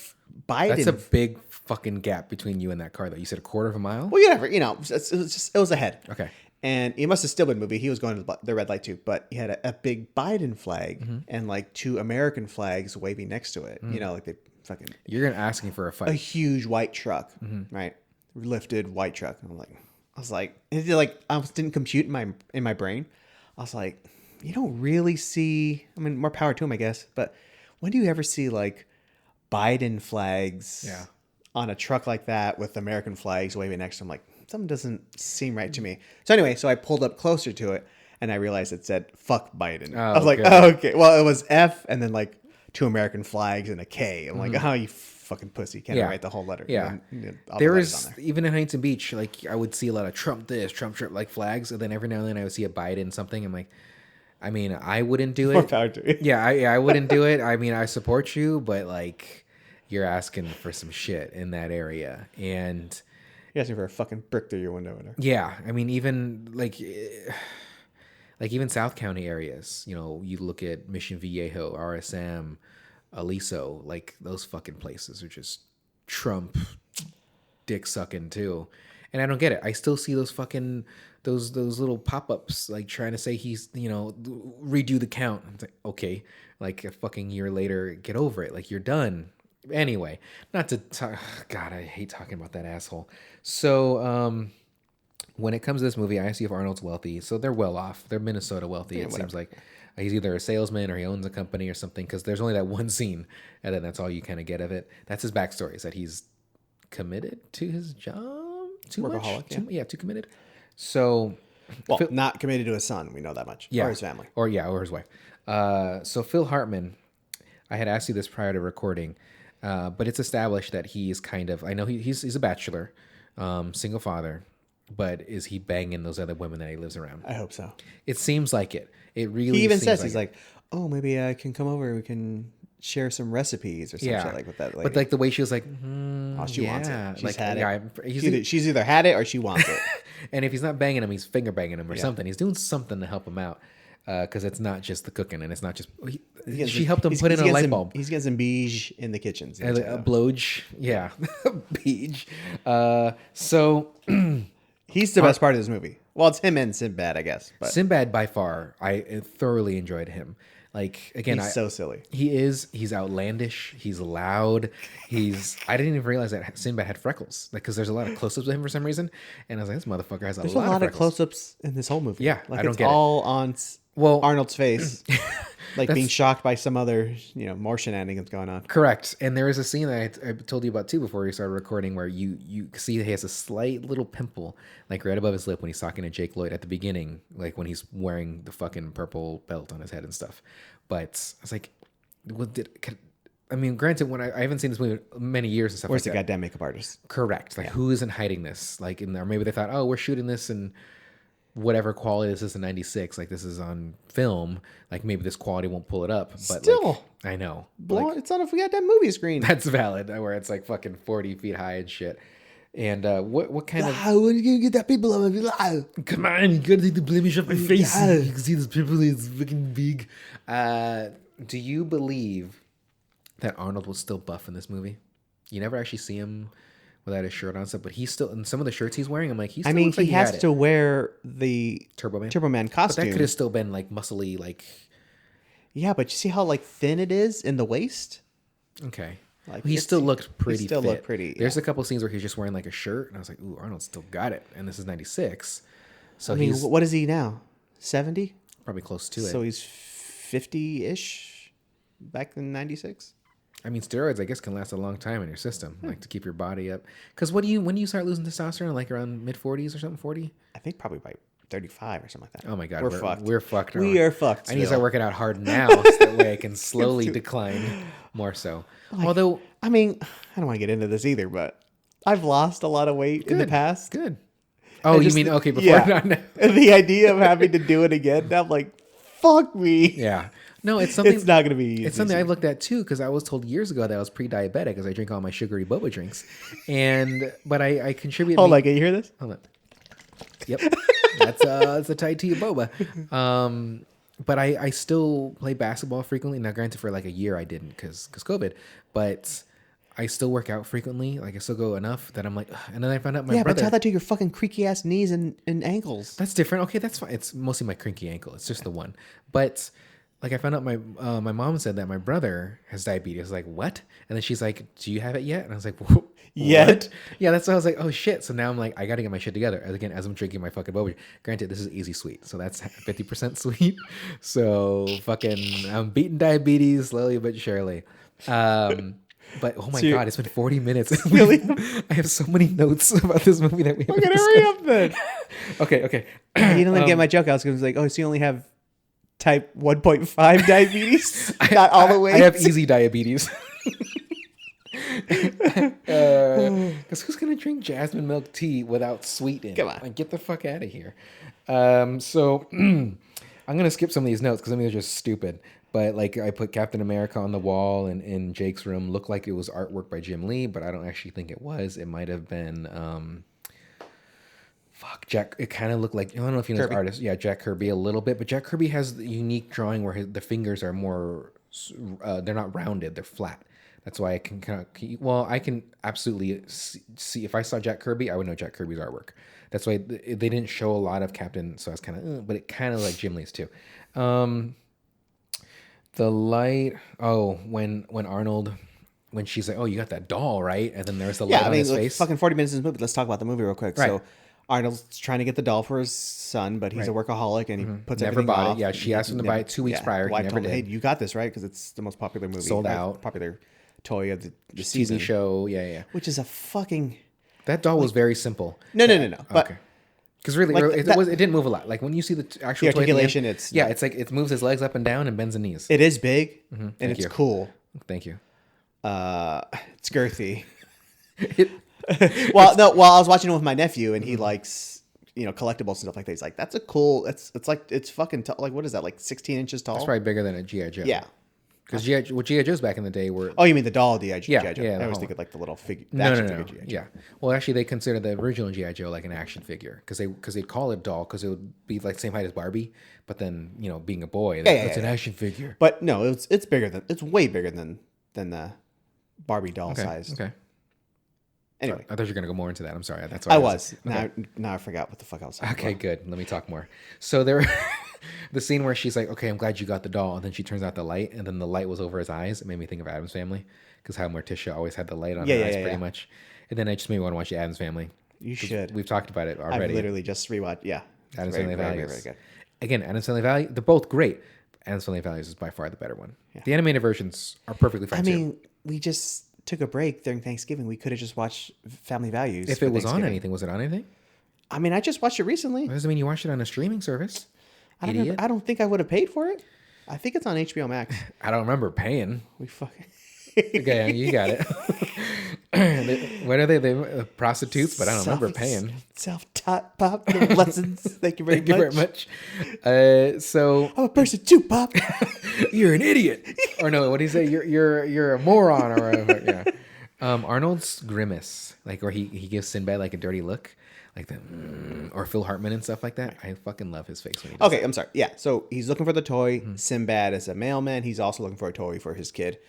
Biden. That's a big fucking gap between you and that car, though. You said a quarter of a mile. Well, whatever. It was ahead. Okay. And he must have still been moving. He was going to the red light too, but he had a big Biden flag and like 2 American flags waving next to it. Like they fucking. You're gonna asking for a fight. A huge white truck, right? Lifted white truck. And I was like, I didn't compute in my brain. I was like, you don't really see. I mean, more power to him, I guess. But when do you ever see like Biden flags? Yeah. on a truck like that with American flags waving next to him. Like, something doesn't seem right to me. So anyway, I pulled up closer to it and I realized it said "fuck Biden." I was like, good. oh, okay. Well, it was F and then like 2 American flags and a K. I'm like, oh, you fucking pussy! Can't write the whole letter. Yeah, and then, all the there letters is on there. even in Huntington Beach, like I would see a lot of Trump this, Trump like flags, and then every now and then I would see a Biden something. I'm like, I mean, I wouldn't do More it. power to you. Yeah, I wouldn't do it. I mean, I support you, but like, you're asking for some shit in that area, and You're asking for a fucking brick through your window. yeah, I mean, even like even South County areas. You know, you look at Mission Viejo, RSM, Aliso, like those fucking places are just Trump dick sucking too. And I don't get it. I still see those fucking those little pop-ups like trying to say he's, you know, redo the count. It's like, okay, like a fucking year later, get over it. Like you're done. Anyway, not to talk, God, I hate talking about that asshole. So, when it comes to this movie, I see if Arnold's wealthy. So they're well off. They're Minnesota wealthy. It seems like he's either a salesman or he owns a company or something. Because there's only that one scene, and then that's all you kind of get of it. That's his backstory: is that he's committed to his job too Workaholic, much. Too committed. So, Well, not committed to his son. We know that much. yeah, Or his family. or his wife. So Phil Hartman, I had asked you this prior to recording, but it's established that he's kind of. I know he's a bachelor, single father. But is he banging those other women that he lives around? I hope so. It seems like it. It really. He even seems says like he's like, oh, maybe I can come over. We can share some recipes or some shit like with that lady. But like the way she was like, she wants it. She's like, had it. it. She's either had it or she wants it. And if he's not banging him, he's finger banging him or something. He's doing something to help him out. Because it's not just the cooking, and it's not just she helped him put in a light bulb. He's getting some beige in the kitchens. A blowge, yeah, beige. So. He's the best part of this movie. Well, it's him and Sinbad, I guess. But Sinbad by far, I thoroughly enjoyed him. Like again, he's so silly. He's outlandish. He's loud. I didn't even realize that Sinbad had freckles. Like because there's a lot of close-ups of him for some reason, and I was like, this motherfucker has There's a lot of close-ups in this whole movie. Yeah, like I don't it's get it. all on Arnold's face, like being shocked by some other more shenanigans going on. Correct. And there is a scene that I told you about too before we started recording where you see he has a slight little pimple like right above his lip when he's talking to Jake Lloyd at the beginning, like when he's wearing the fucking purple belt on his head and stuff. But I was like, granted, when I haven't seen this movie in many years and stuff. Where's like the that. goddamn makeup artist? Correct. Like who isn't hiding this? Like in there, maybe they thought, oh, we're shooting this in whatever quality this is in 96, like this is on film, like maybe this quality won't pull it up, but Still, like, I know it's on a goddamn movie screen. That's valid, where it's like fucking 40 feet high and shit. And what kind of how are you gonna get that people on my come on, you gotta take the blemish off my face. You can see this pimple is fucking big. Do you believe that Arnold was still buff in this movie? You never actually see him without his shirt on stuff, but he's still in some of the shirts he's wearing. I'm like, he looks like he has to wear the Turbo Man costume. But that could have still been like muscly, like yeah. But you see how like thin it is in the waist. Okay, like he still looked pretty. He still fit. looked pretty. There's a couple scenes where he's just wearing like a shirt, and I was like, ooh, Arnold still got it. And this is 96, so he's what is he now? 70? Probably close to it. So he's 50-ish back in 96. I mean, steroids, I guess, can last a long time in your system, like to keep your body up. Because when do you start losing testosterone? Like around mid 40s or something? 40? I think probably by 35 or something like that. Oh my God, we're fucked. We're fucked. We are fucked. I need to start working out hard now, so that way I can slowly decline more so. Although, I don't want to get into this either, but I've lost a lot of weight in the past. Good. Oh, you mean okay before? Yeah. And the idea of having to do it again, I'm like, fuck me. Yeah. No, it's something. It's not going to be easy. It's something I looked at too, because I was told years ago that I was pre-diabetic because I drink all my sugary boba drinks, but I contribute. Hold on, can you hear this? Hold on. Yep, that's a Thai tea boba. But I still play basketball frequently. Now, granted, for like a year I didn't because COVID, but I still work out frequently. Like I still go enough that I'm like, ugh. And then I found out my brother. But tell that to your fucking creaky ass knees and ankles. That's different. Okay, that's fine. It's mostly my crinky ankle. It's just the one, but. Like I found out my mom said that my brother has diabetes. I was like, what? And then she's like, do you have it yet? And I was like, what? Yet? Yeah, that's why I was like, oh shit. So now I'm like, I got to get my shit together. As I'm drinking my fucking boba. Granted, this is easy sweet. So that's 50% sweet. So fucking, I'm beating diabetes slowly but surely. But oh my So god, it's been 40 minutes. Really? I have so many notes about this movie that we haven't Okay, discussed. hurry up then. Okay. You didn't let me get my joke. I was going to be like, oh, so you only have type 1.5 diabetes? Not all the way. I have easy diabetes. Because who's gonna drink jasmine milk tea without sweet in it? Come on. Like, get the fuck out of here. So I'm gonna skip some of these notes because I mean they're just stupid. But like I put Captain America on the wall and in Jake's room looked like it was artwork by Jim Lee, but I don't actually think it was. It might have been Jack. It kind of looked like I don't know if you know this artist. Yeah, Jack Kirby a little bit, but Jack Kirby has the unique drawing where the fingers are more. They're not rounded; they're flat. That's why I can I can absolutely see if I saw Jack Kirby, I would know Jack Kirby's artwork. That's why they didn't show a lot of Captain, so I was kind of, but it kind of like Jim Lee's too. The light. Oh, when Arnold, when she's like, "Oh, you got that doll, right?" And then there's the light on his face. Fucking 40 minutes in this movie. Let's talk about the movie real quick. Right. So Arnold's trying to get the doll for his son, but he's a workaholic and he puts Never everything bought off. it. Yeah, she asked him to buy it 2 weeks prior. Well, He never did. Hey, you got this, right? Because it's the most popular movie. Sold right? out. Popular toy of the TV season. show. Yeah. Which is a fucking... That doll was very simple. No. But Okay. Because really, Like it didn't move a lot. Like when you see the actual the toy at the end, articulation, it's yeah, it's like it moves his legs up and down and bends the knees. it is big and Thank it's you. cool. Thank you. It's girthy. It- Well, I was watching it with my nephew and he likes, collectibles and stuff like that. He's like, that's a cool, it's like, it's fucking, like, what is that? Like 16 inches tall? It's probably bigger than a G.I. Joe. Yeah. Because G.I. Joes back in the day were... Oh, you mean the doll G.I. Joe? Yeah, I the always whole- think of like the little figure. No. G.I. Joe. Yeah. Well, actually, they consider the original G.I. Joe like an action figure because they'd call it doll because it would be like the same height as Barbie, but then being a boy, it's an action figure. But no, it's bigger it's way bigger than the Barbie doll Okay. size. Okay. Anyway, I thought you were gonna go more into that. I'm sorry. That's why I was. Okay. Now I forgot what the fuck I was talking Okay, about. good. Let me talk more. So there, the scene where she's like, "Okay, I'm glad you got the doll," and then she turns out the light, and then the light was over his eyes. It made me think of Addams Family because how Morticia always had the light on her eyes, pretty much. And then it just made me want to watch the Addams Family. You should. We've talked about it I've already. literally just rewatched. Yeah. Addams Very, Family very, Values. very, very good. Again, Addams Family Values, they're both great. Addams Family Values is by far the better one. Yeah. The animated versions are perfectly fine I too. mean, we just took a break during Thanksgiving. We could have just watched Family Values. If for it was on Thanksgiving. anything, was it on anything? I mean, I just watched it recently. That doesn't mean you watched it on a streaming service. I don't, Idiot. I don't think I would have paid for it. I think it's on HBO Max. I don't remember paying. We fucking... Okay, you got it. What are they? They prostitutes, but I don't remember paying. Self-taught pop lessons. Thank you very Thank you very much. So I'm a person too, pop. you're an idiot, or no? What do you say? You're a moron, or whatever. Yeah. Arnold's grimace, like, or he gives Sinbad like a dirty look, like the or Phil Hartman and stuff like that. I fucking love his face when he does Okay, I'm sorry. Yeah, so he's looking for the toy. Sinbad is a mailman. He's also looking for a toy for his kid,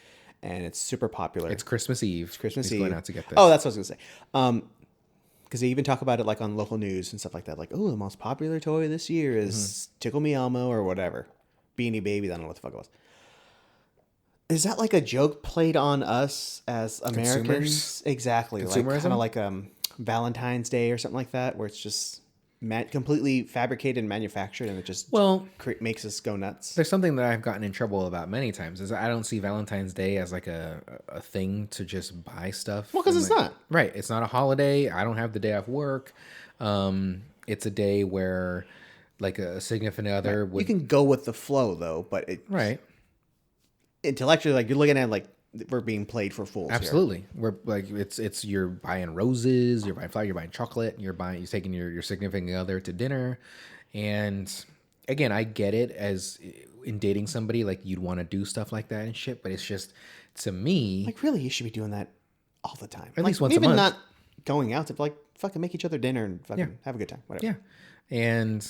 and it's super popular. It's Christmas Eve. It's Christmas He's Eve. going out to get this. Oh, that's what I was gonna say. Because they even talk about it like on local news and stuff like that. Like, oh, the most popular toy this year is Tickle Me Elmo or whatever, Beanie Babies. I don't know what the fuck it was. Is that like a joke played on us as Americans? Consumers? Exactly, like Consumerism? kind of like Valentine's Day or something like that, where it's just completely fabricated and manufactured, and it just makes us go nuts. There's something that I've gotten in trouble about many times is I don't see Valentine's Day as like a thing to just buy stuff. Well, because it's not. Right. It's not a holiday. I don't have the day off work. It's a day where like a significant other would... You can go with the flow though, but Right. Intellectually, like you're looking at like we're being played for fools. Absolutely. We're like it's you're buying roses, you're buying flour, you're buying chocolate, you're taking your significant other to dinner. And again, I get it as in dating somebody, like you'd want to do stuff like that and shit, but it's just to me Like really, you should be doing that all the time. At like, least once a maybe month. not going out to like fucking make each other dinner and fucking have a good time. Whatever. yeah. And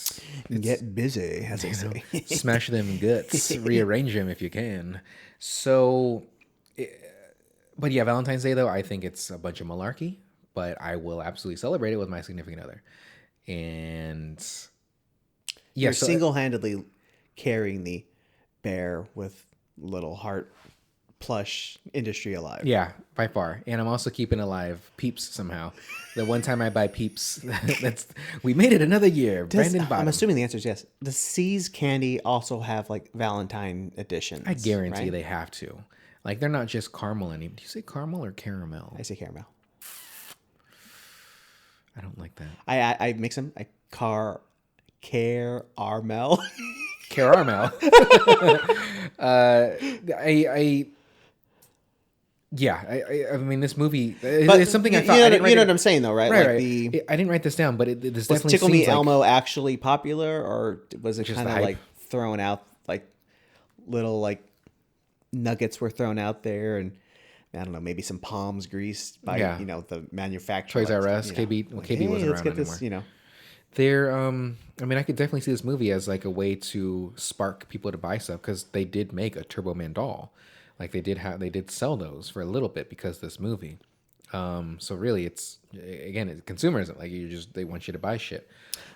Get busy, as they say. smash them guts, rearrange them if you can. So, but yeah, Valentine's Day though, I think it's a bunch of malarkey, but I will absolutely celebrate it with my significant other. And yeah, You're single-handedly carrying the bear with little heart plush industry alive. yeah, by far. And I'm also keeping alive Peeps somehow. The one time I buy Peeps, we made it another year. Brandon Bottom. I'm assuming the answer is yes. The C's candy also have like Valentine editions. I guarantee right? they have to. Like they're not just caramel anymore. Do you say caramel or caramel? I say caramel. I don't like that. I mix them. Caramel. Caramel. I mean, this movie. It's something I thought. You know what I'm saying, though, right? Right, like right. I didn't write this down, but this was definitely Tickle Me seems like Elmo actually popular, or was it Just kind the of hype. like throwing out like little like nuggets were thrown out there, and I don't know, maybe some palms greased by the manufacturer. Toys R Us, KB. Well, KB wasn't let's around get anymore. this, They're, I mean, I could definitely see this movie as like a way to spark people to buy stuff because they did make a Turbo Man doll, like they did sell those for a little bit because of this movie. So really, it's consumerism. Like they want you to buy shit.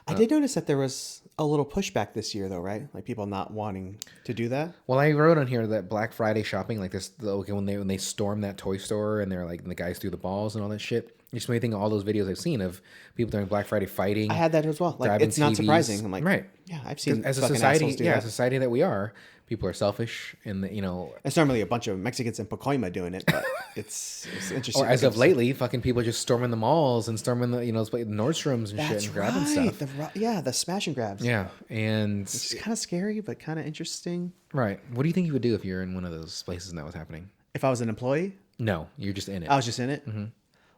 I did notice that there was a little pushback this year, though, right? Like people not wanting to do that. Well, I wrote on here that Black Friday shopping, like this, when they storm that toy store and they're like the guys threw the balls and all that shit. It just made me think of all those videos I've seen of people during Black Friday fighting. I had that as well. Like grabbing it's not TVs. surprising. I'm like, right? Yeah, I've seen As a fucking society, assholes do a that. society that we are, people are selfish, and It's normally a bunch of Mexicans in Pacoima doing it, but it's interesting. or as of lately, fucking people just storming the malls and storming the Nordstroms and That's shit and grabbing stuff. The smash and grabs. Yeah, and It's kind of scary, but kind of interesting. right. What do you think you would do if you're in one of those places and that was happening? If I was an employee, No, you're just in it. I was just in it. Mm-hmm.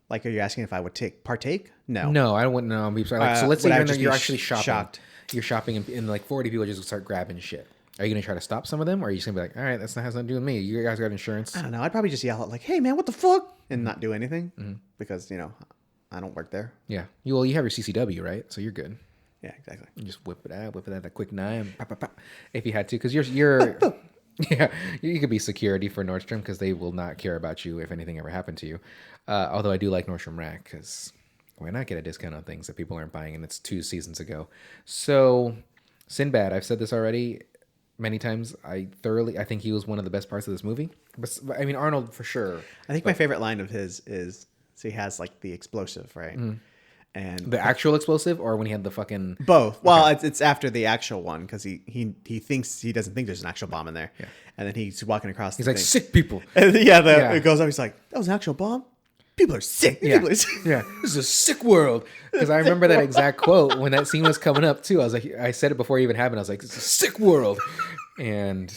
Like, are you asking if I would partake? No. No, I wouldn't know. Like, so let's say would I you're, in there, just be you're actually shopping. shocked? You're shopping and like 40 people just start grabbing shit. Are you going to try to stop some of them? Or are you just going to be like, all right, that's not has nothing to do with me. You guys got insurance. I don't know. I'd probably just yell out like, "Hey, man, what the fuck?" and not do anything because I don't work there. Yeah. You have your CCW, right? So you're good. Yeah, exactly. You just whip it out that quick knife, pop, pop, pop, if you had to, because you're yeah, you could be security for Nordstrom because they will not care about you if anything ever happened to you. Although I do like Nordstrom Rack because why not get a discount on things that people aren't buying, and it's 2 seasons ago. So Sinbad, I've said this already many times. I think he was one of the best parts of this movie. But I mean, Arnold for sure. I think my favorite line of his is so he has like the explosive, right? And The actual explosive, or when he had the fucking both. Well, it's after the actual one because he doesn't think there's an actual bomb in there. Yeah. And then he's walking across. He's the like thing. sick people. And it goes up. He's like, "That was an actual bomb. People are sick. Yeah, People are sick." yeah. This is a sick world. Because I remember that exact quote when that scene was coming up too. I was like, I said it before it even happened. I was like, "It's a sick world," and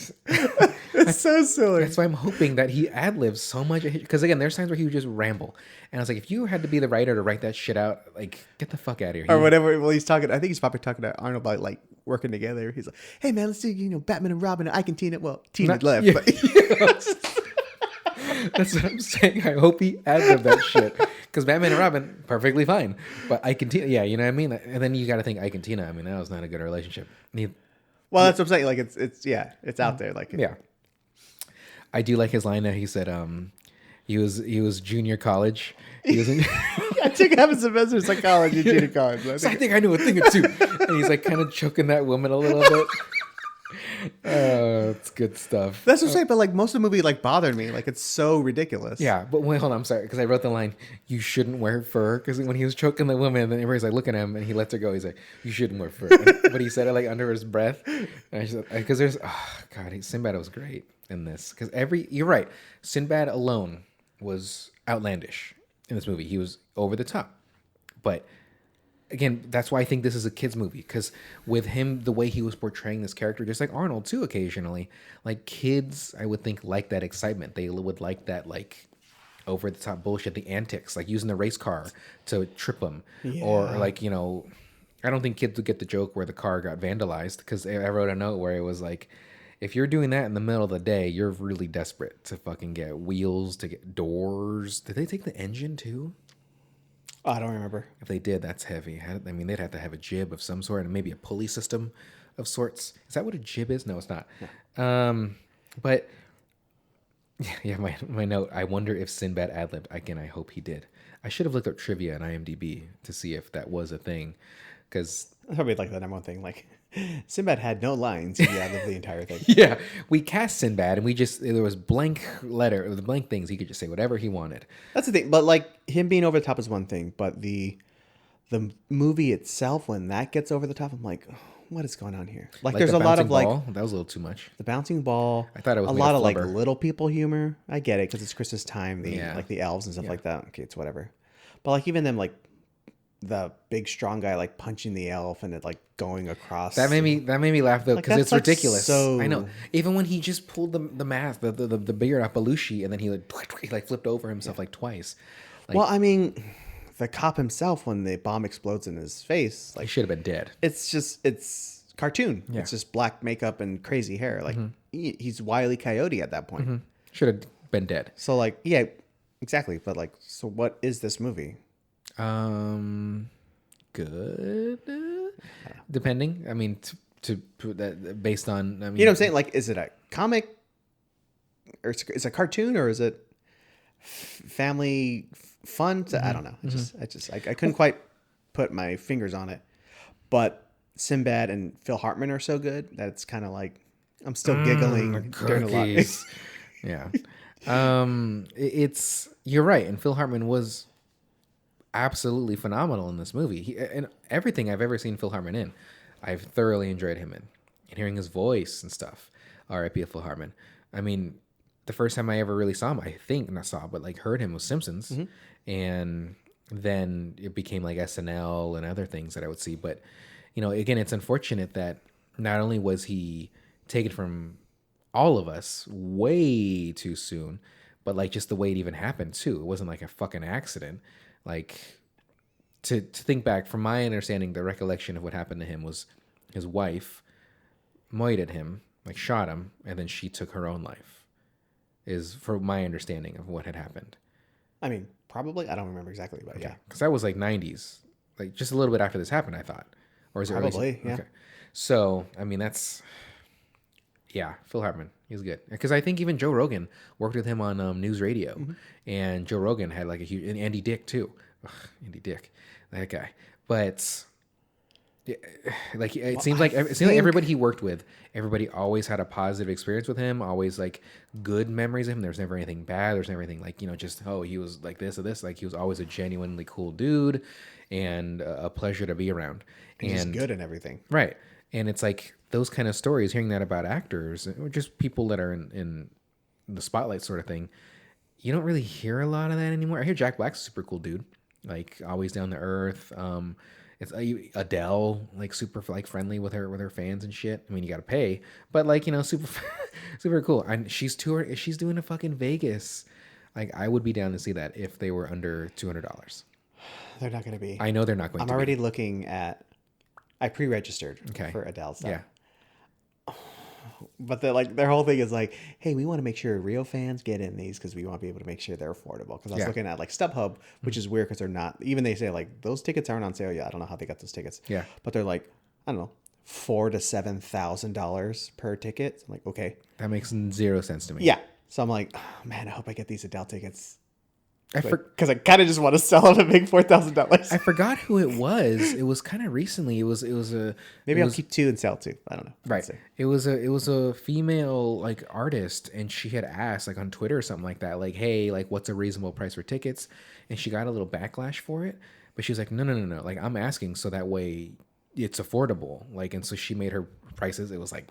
It's so silly. that's why I'm hoping that he ad-libs so much. Because again, there's times where he would just ramble, and I was like, if you had to be the writer to write that shit out, like, get the fuck out of here. Or whatever. Well, he's talking. I think he's probably talking to Arnold about like working together. He's like, "Hey man, let's do Batman and Robin. I can Tina. Well, Tina left, yeah. but That's what I'm saying. I hope he ad-libbed that shit. Because Batman and Robin, perfectly fine. But Ike and Tina, yeah, you know what I mean? And then you got to think Ike and Tina. I mean, that was not a good relationship. well, that's what I'm saying. Like it's out there. Like Yeah. I do like his line that he said, he was junior college. He was in I took half a semester of psychology in junior college. So I think I knew a thing or two. And he's like kind of choking that woman a little bit. It's good stuff. That's what I'm saying. But like most of the movie, like bothered me. Like it's so ridiculous. Yeah, but wait, hold on. I'm sorry because I wrote the line, "You shouldn't wear fur." Because when he was choking the woman, then everybody's like looking at him, and he lets her go. He's like, "You shouldn't wear fur," but he said it like under his breath. Because there's, Sinbad was great in this. Because you're right. Sinbad alone was outlandish in this movie. He was over the top, but. Again, that's why I think this is a kid's movie, because with him, the way he was portraying this character, just like Arnold too, occasionally, like kids, I would think like that excitement. They would like that, like over the top bullshit, the antics, like using the race car to trip them, or like I don't think kids would get the joke where the car got vandalized, because I wrote a note where it was like, if you're doing that in the middle of the day, you're really desperate to fucking get wheels, to get doors. Did they take the engine too? Oh, I don't remember. If they did, that's heavy. I mean, they'd have to have a jib of some sort and maybe a pulley system of sorts. Is that what a jib is? No, it's not. Yeah. But yeah, my note. I wonder if Sinbad ad-libbed. Again, I hope he did. I should have looked up trivia on IMDb to see if that was a thing, because That's probably like the number one thing. Like Sinbad had no lines. He ad-libbed the entire thing. yeah, we cast Sinbad and there was blank things. He could just say whatever he wanted. That's the thing. But like him being over the top is one thing, but the movie itself, when that gets over the top, I'm like, what is going on here? Like Like there's the a lot of bouncing like ball, that was a little too much. the bouncing ball. I thought it was a made lot of of like flubber. little people humor. I get it because it's Christmas time. Yeah. Like the elves and stuff Yeah. like that. Okay, it's whatever. But like even them like the big strong guy like punching the elf and it like going across. That made me laugh though, because that's, it's like, ridiculous. so- I know. Even when he just pulled the mask, the beard off Belushi, and then he like flipped over himself like twice. Like, Well, I mean, the cop himself when the bomb explodes in his face, he like should have been dead. it's cartoon. Yeah. It's just black makeup and crazy hair. Like he's Wile E. Coyote at that point. Should have been dead. So like, yeah, exactly. But like, so what is this movie? Good. Depending. I mean, to put that based on. I mean, You know what I'm saying? Like, is it a comic, or is it a cartoon, or is it family fun? I don't know. I couldn't quite put my fingers on it. But Sinbad and Phil Hartman are so good that it's kind of like I'm still giggling during a lot. cookies. Yeah. It's you're right, and Phil Hartman was absolutely phenomenal in this movie. And everything I've ever seen Phil Hartman in, I've thoroughly enjoyed him in. And hearing his voice and stuff. R.I.P. Phil Hartman. I mean, the first time I ever really saw him, I think not saw, but like heard him was Simpsons, and then it became like SNL and other things that I would see. But you know, again, it's unfortunate that not only was he taken from all of us way too soon, but like just the way it even happened too. It wasn't like a fucking accident. Like to think back, from my understanding, the recollection of what happened to him was his wife moited him, like shot him, and then she took her own life. Is for my understanding of what had happened. I mean, probably. I don't remember exactly, but yeah. Because that was like 90s, like just a little bit after this happened, I thought. Or is it Probably, yeah. Okay. So, I mean, that's, yeah, Phil Hartman. He's good. Because I think even Joe Rogan worked with him on News Radio. And Joe Rogan had like a huge, and Andy Dick too. Ugh, Andy Dick, that guy. But yeah, like it seems like everybody he worked with, everybody always had a positive experience with him, always like good memories of him. There's never anything bad. There's never anything like, you know, just, oh, he was like this or this. Like he was always a genuinely cool dude and a pleasure to be around. And just good and everything. Right. And it's like those kind of stories, hearing that about actors or just people that are in the spotlight sort of thing, you don't really hear a lot of that anymore. I hear Jack Black's a super cool dude, like always down to earth. It's Adele, like super like friendly with her fans and shit. I mean, you got to pay, but like, you know, super super cool. And she's doing a fucking Vegas. Like I would be down to see that if they were under $200. They're not going to be. I know they're not going to be. I'm already looking at. I pre-registered Okay. for Adele stuff. Yeah. But their whole thing is like, hey, we want to make sure real fans get in these because we want to be able to make sure they're affordable. Because I was looking at like StubHub, which is weird because they're not. Even they say like those tickets aren't on sale yet. I don't know how they got those tickets. Yeah. But they're like, I don't know, $4,000 to $7,000 per ticket. So I'm like, okay. That makes zero sense to me. Yeah. So I'm like, oh, man, I hope I get these Adele tickets. I Because I kind of just want to sell them and make $4,000. I forgot who it was. It was kind of recently. It was a Maybe I'll keep two and sell two. I don't know. right. It was a female like artist, and she had asked like on Twitter or something like that, like, hey, like what's a reasonable price for tickets? And she got a little backlash for it, but she was like, no, like I'm asking so that way it's affordable. Like, and so she made her prices. It was like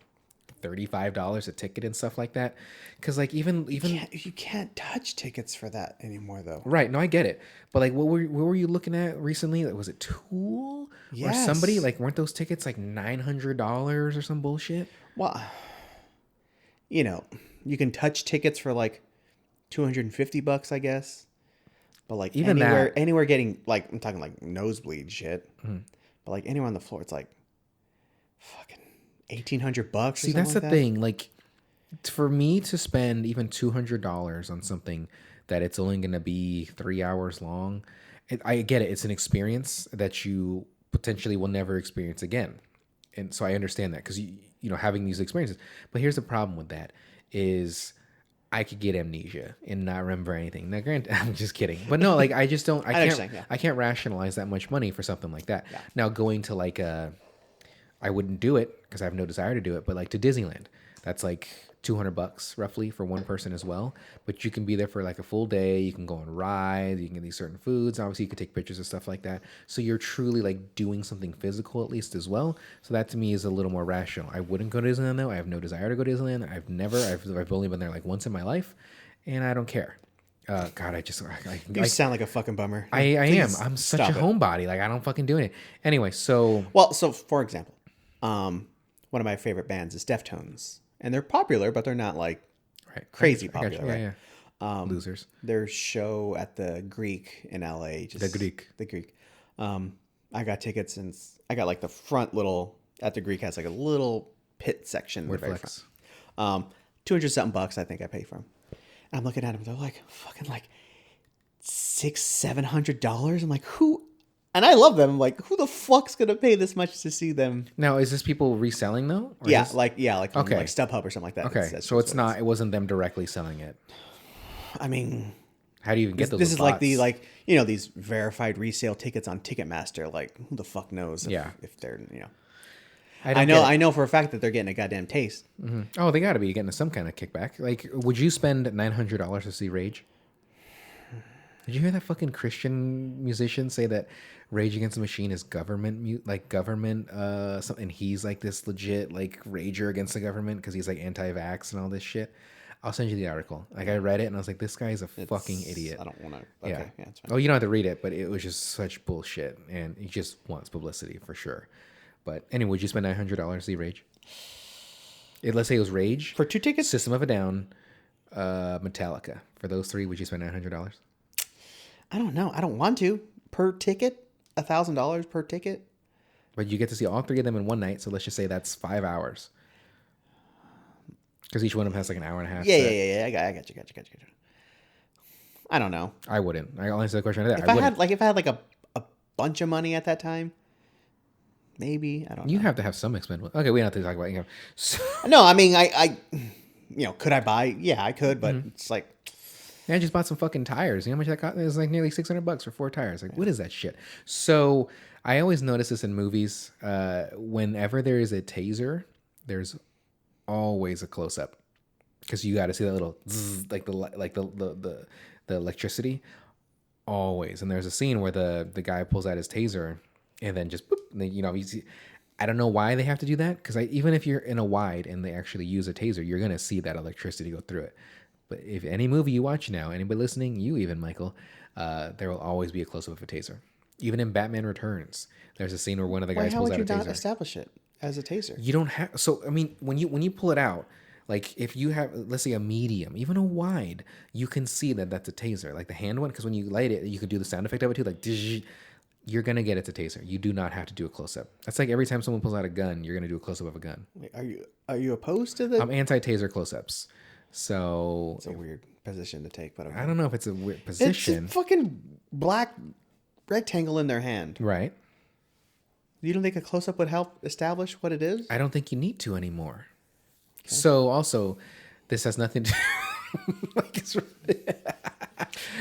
$35 a ticket and stuff like that. Because like even You can't touch tickets for that anymore, though. right. No, I get it. But like, what were you looking at recently? Was it Tool or somebody? Like, weren't those tickets like $900 or some bullshit? Well, you know, you can touch tickets for like $250, I guess. But like Even anywhere getting like, I'm talking like nosebleed shit. But like anywhere on the floor, it's like fucking $1,800. See, that's the thing. Like, for me to spend even $200 on something that it's only going to be 3 hours long, I get it. It's an experience that you potentially will never experience again, and so I understand that because you know having these experiences. But here's the problem with that is I could get amnesia and not remember anything. Now, granted, I'm just kidding, but no, like I just don't. I can't rationalize that much money for something like that. Yeah. Now, going to like I wouldn't do it because I have no desire to do it, but like to Disneyland, that's like $200 roughly for one person as well. But you can be there for like a full day. You can go on rides. You can get these certain foods. Obviously, you could take pictures and stuff like that. So you're truly like doing something physical at least as well. So that to me is a little more rational. I wouldn't go to Disneyland though. I have no desire to go to Disneyland. I've only been there like once in my life, and I don't care. God, You sound like a fucking bummer. I am. I'm such a stop it. homebody. Like I don't fucking do it. Anyway, so Well, for example, one of my favorite bands is Deftones, and they're popular, but they're not like right, crazy I got you. popular, Yeah, right? yeah. Losers. Their show at the Greek in LA. The Greek. The Greek. I got tickets, and I got like the front little at the Greek has like a little pit section. Word the very flex. front. 200 something bucks, I think I paid for them. And I'm looking at them, they're like fucking like $600-700. I'm like, who? And I love them. I'm like, who the fuck's gonna pay this much to see them? Now, is this people reselling though? Or Yeah, is this- like on, Okay. like StubHub or something like that. Okay, That's so just it's what not. It wasn't them directly selling it. I mean, How do you even get those? this with is like the bots? these verified resale tickets on Ticketmaster. Like, who the fuck knows? If they're don't I get it. I know for a fact that they're getting a goddamn taste. Oh, they got to be getting some kind of kickback. Like, would you spend $900 to see Rage? Did you hear that fucking Christian musician say that Rage Against the Machine is government, something? He's like this legit like rager against the government because he's like anti-vax and all this shit. I'll send you the article. Like I read it and I was like, this guy's a fucking idiot. I don't want to. Okay, yeah, it's fine. Oh, you don't have to read it, but it was just such bullshit, and he just wants publicity for sure. But anyway, would you spend $900 to see Rage? Let's say it was Rage For 2 tickets? System of a Down, Metallica. For those three, would you spend $900? I don't know. I don't want to. Per ticket, $1,000 per ticket. But you get to see all three of them in one night, so let's just say that's 5 hours. Because each one of them has like an hour and a half. Yeah, set. yeah. I got you. I don't know. I wouldn't. I'll answer the question like that. If I had like a bunch of money at that time, maybe. I don't know. You have to have some expense. Okay, we don't have to talk about income. So, No, I mean, I could I buy? Yeah, I could, but it's like, I just bought some fucking tires. You know how much that cost? It was like nearly $600 for 4 tires. Like, what is that shit? So I always notice this in movies. Whenever there is a taser, there's always a close up because you got to see that little zzz, like the electricity. Always. And there's a scene where the guy pulls out his taser and then just boop, and then, I don't know why they have to do that because even if you're in a wide and they actually use a taser, you're gonna see that electricity go through it. But if any movie you watch now, anybody listening, you even, Michael, there will always be a close-up of a taser. Even in Batman Returns, there's a scene where one of the guys how pulls would out you a not taser. establish it as a taser? You don't have... So, I mean, when you pull it out, like if you have, let's say a medium, even a wide, you can see that that's a taser. Like the hand one, because when you light it, you can do the sound effect of it too, like... You're going to get it's a taser. You do not have to do a close-up. That's like every time someone pulls out a gun, you're going to do a close-up of a gun. Wait, are you opposed to the... I'm anti-taser close-ups. So... It's a weird position to take, but okay. I don't know if it's a weird It's position. a fucking black rectangle in their hand. Right. You don't think a close-up would help establish what it is? I don't think you need to anymore. Okay. So also, this has nothing to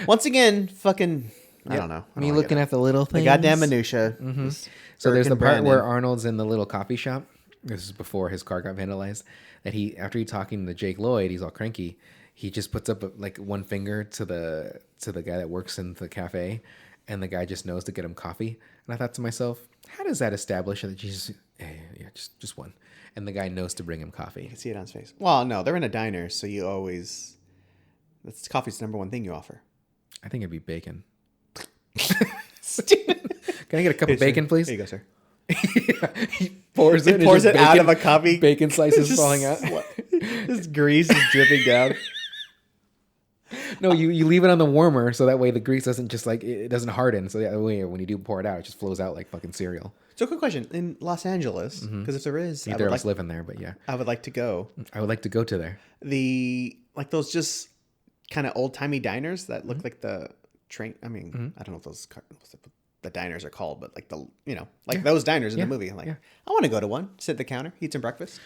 Once again, fucking... I don't know. Me looking at the little things. The goddamn minutia. Mm-hmm. So there's the part where Arnold's in the little coffee shop. This is before his car got vandalized. That after he talking to Jake Lloyd, he's all cranky. He just puts up like one finger to the guy that works in the cafe, and the guy just knows to get him coffee. And I thought to myself, how does that establish that just one? And the guy knows to bring him coffee. You can see it on his face. Well, no, they're in a diner, so you always... Coffee's the number one thing you offer. I think it'd be bacon. Can I get a cup of bacon, please? Here you go, sir. He pours it. Pours it out of a coffee. Bacon slices falling out. This grease is dripping down. No, you leave it on the warmer so that way the grease doesn't just like it doesn't harden. So that way when you do pour it out, it just flows out like fucking cereal. So, quick question: in Los Angeles, because if there is, Neither of us live in there, but yeah, I would like to go. I would like to go to there. Those just kind of old timey diners that look like the train. I mean, I don't know what the diners are called, but like those diners in the movie. I'm like, I want to go to one, sit at the counter, eat some breakfast.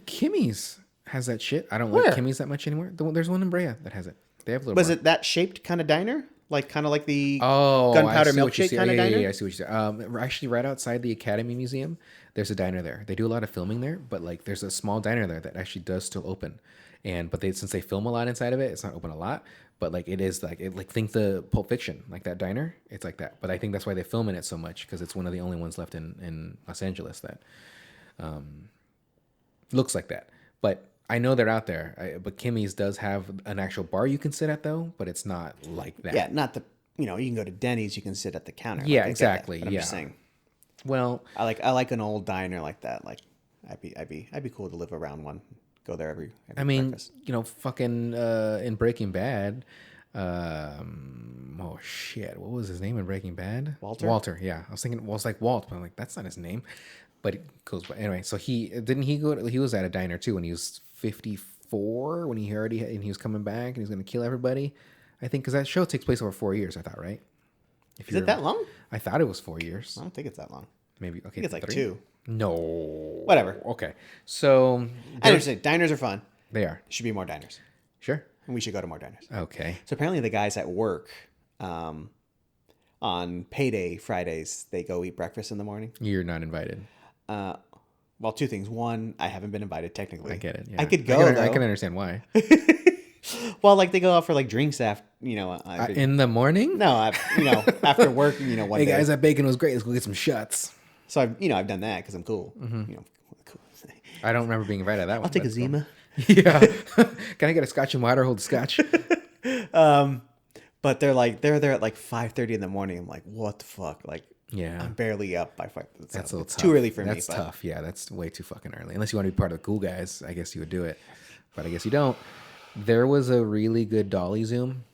Kimmy's has that shit. I don't like Kimmy's that much anymore. There's one in Brea that has it. They have little. Was it that shaped kind of diner? like kind of like the Oh, gunpowder I see what you milkshake see. kind of Yeah, diner. yeah, I see what you say. Actually, right outside the Academy Museum, there's a diner there. They do a lot of filming there, but like there's a small diner there that actually does still open. But since they film a lot inside of it, it's not open a lot. But like it is think the Pulp Fiction, like that diner, it's like that. But I think that's why they film in it so much, because it's one of the only ones left in Los Angeles that looks like that. But I know they're out there. But Kimmy's does have an actual bar you can sit at though, but it's not like that. Yeah, not the you can go to Denny's, you can sit at the counter. Yeah, I get that, exactly. but I'm Yeah. just saying, Well, I like an old diner like that. Like, I'd be cool to live around one. Go there every I mean, breakfast. fucking in Breaking Bad. Oh shit, what was his name in Breaking Bad? Walter? Walter, yeah. I was thinking, well, it's like Walt, but I'm like, that's not his name. But it goes. But anyway, so he was at a diner too when he was 54, when and he was coming back and he was gonna kill everybody. I think because that show takes place over 4 years. I thought, right? Is it that long? I thought it was 4 years. I don't think it's that long. Maybe. Okay, I think it's like 3? 2. No. Whatever. Okay, so I understand. Diners are fun. they are There should be more diners, sure. and we should go to more diners. Okay. So apparently, the guys at work, on payday Fridays, they go eat breakfast in the morning. You're not invited. Well, 2 things. One, I haven't been invited technically. I get it. Yeah. I could go. I though. can understand why. Well, like they go out for like drinks after, In the morning? no, after work, one Hey day. guys, that bacon was great. Let's go get some shots. So I've done that because I'm cool. Mm-hmm. Cool. I don't remember being invited to that one. I'll take a That's cool. Zima. Yeah. Can I get a scotch and water? Hold the scotch. But they're there at like 5:30 in the morning. I'm like, what the fuck? Like, Yeah. I'm barely up by 5. That's a little it's tough. too early for me. That's But tough. Yeah, that's way too fucking early. Unless you want to be part of the cool guys, I guess you would do it. But I guess you don't. There was a really good dolly zoom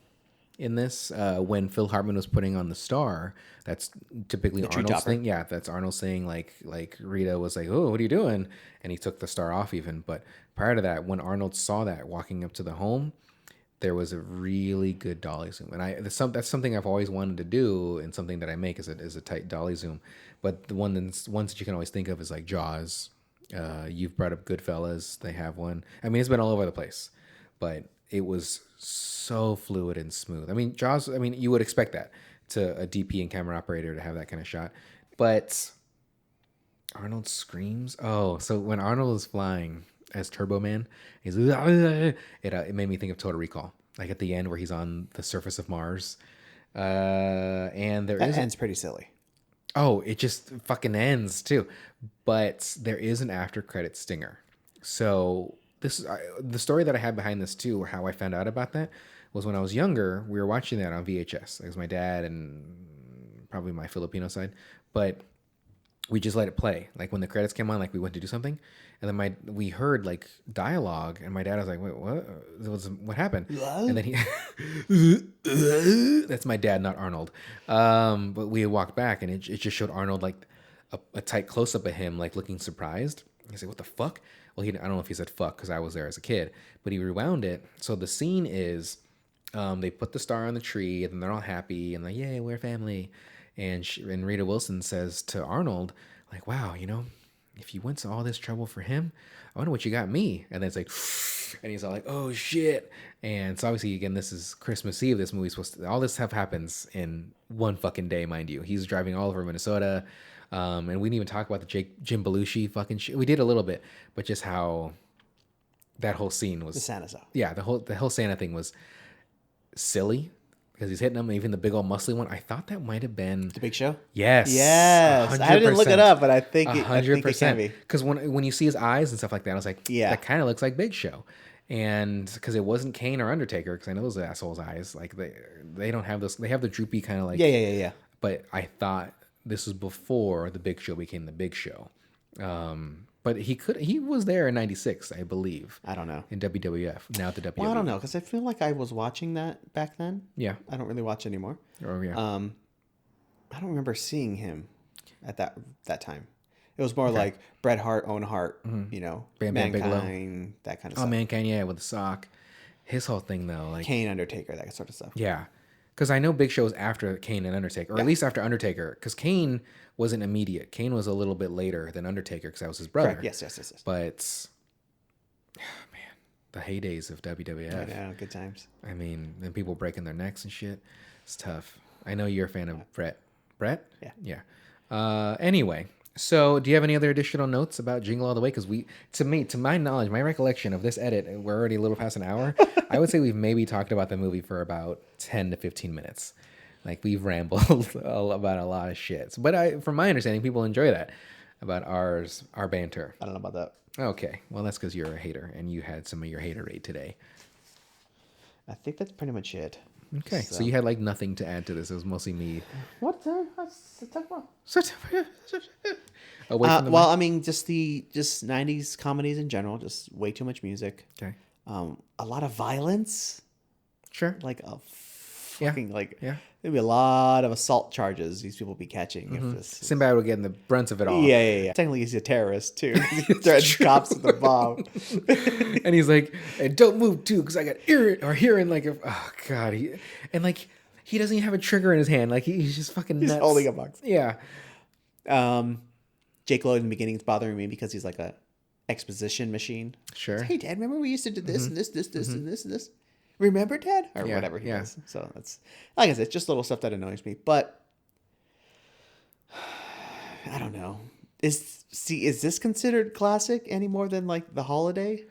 in this when Phil Hartman was putting on the star. That's typically tree Arnold's topper. thing. Yeah, that's Arnold saying like Rita was like, "Oh, what are you doing?" And he took the star off even. But prior to that, when Arnold saw that walking up to the home, there was a really good dolly zoom, and that's something I've always wanted to do, and something that I make is a tight dolly zoom. But the ones that you can always think of is like Jaws. You've brought up Goodfellas; they have one. I mean, it's been all over the place, but it was so fluid and smooth. I mean, Jaws. I mean, you would expect that to a DP and camera operator to have that kind of shot, but Arnold screams. Oh, so when Arnold is flying as Turbo Man, he's it made me think of Total Recall, like at the end where he's on the surface of Mars, and there that is ends pretty silly. oh, it just fucking ends too, but there is an after credit stinger. So this is the story that I had behind this too, or how I found out about that was when I was younger. We were watching that on VHS. It was my dad and probably my Filipino side, but we just let it play. Like when the credits came on, like we went to do something, and then we heard like dialogue, and my dad was like, "Wait, what happened?" And then that's my dad, not Arnold. But we walked back, and it just showed Arnold like a tight close up of him, like looking surprised. He said, "What the fuck?" Well, I don't know if he said "fuck" because I was there as a kid, but he rewound it. So the scene is, they put the star on the tree, and then they're all happy, and like, "Yay, we're family." And Rita Wilson says to Arnold, like, "Wow, if you went to all this trouble for him, I wonder what you got me." And then it's like, and he's all like, "Oh shit!" And so obviously, again, this is Christmas Eve. This movie's all this stuff happens in one fucking day, mind you. He's driving all over Minnesota, and we didn't even talk about the Jim Belushi fucking shit. We did a little bit, but just how that whole scene was The Santa stuff. yeah, the whole Santa thing was silly. Because he's hitting them, even the big old muscly one. I thought that might have been The Big Show. yes, Yes, I didn't look it up, but I think it can be. Because when you see his eyes and stuff like that, I was like, Yeah. that kind of looks like Big Show. And because it wasn't Kane or Undertaker, because I know those assholes' eyes, like they don't have those. They have the droopy kind of like Yeah. But I thought this was before the Big Show became the Big Show. But he was there in '96, I believe. I don't know. In WWF, now at the WWE. Well, I don't know because I feel like I was watching that back then. Yeah. I don't really watch anymore. Oh yeah. I don't remember seeing him at that time. It was more like Bret Hart, Owen Hart, Bam Bam Bigelow. Mankind, that kind of Oh, stuff. Mankind, yeah, with the sock. His whole thing though, like Kane, Undertaker, that sort of stuff. yeah, because I know Big Show was after Kane and Undertaker, or at least after Undertaker, because Kane wasn't immediate. Kane was a little bit later than Undertaker because that was his brother. Correct. Yes. But man, the heydays of WWF. Yeah, good times. I mean, then people breaking their necks and shit. It's tough. I know you're a fan of Brett. Brett? Yeah. Yeah. Anyway, so do you have any other additional notes about Jingle All the Way? Because to my knowledge, my recollection of this edit, we're already a little past an hour. I would say we've maybe talked about the movie for about 10 to 15 minutes. Like we've rambled about a lot of shit. But from my understanding, people enjoy that about our banter. I don't know about that. Okay, well that's because you're a hater and you had some of your haterade today. I think that's pretty much it. Okay, so you had like nothing to add to this. It was mostly me. What the? What's the talk about? Away from the Well, I mean, just 90s comedies in general. Just way too much music. Okay. A lot of violence. Sure. Like a fucking Yeah. There'd be a lot of assault charges these people be catching if this. Sinbad would get in the brunt of it all. Yeah. Technically, he's a terrorist too. He threatens cops with a bomb. And he's like, "And don't move too, because I got hearing like oh god." He doesn't even have a trigger in his hand. Like he's just fucking nuts. He's holding a box. Yeah. Jake Lloyd in the beginning is bothering me because he's like a exposition machine. Sure. Hey, Dad, remember we used to do this and this and this and this? Remember, Dad? Or whatever he does. So that's, like I said, it's just little stuff that annoys me. But I don't know. Is this considered classic any more than like the Holiday?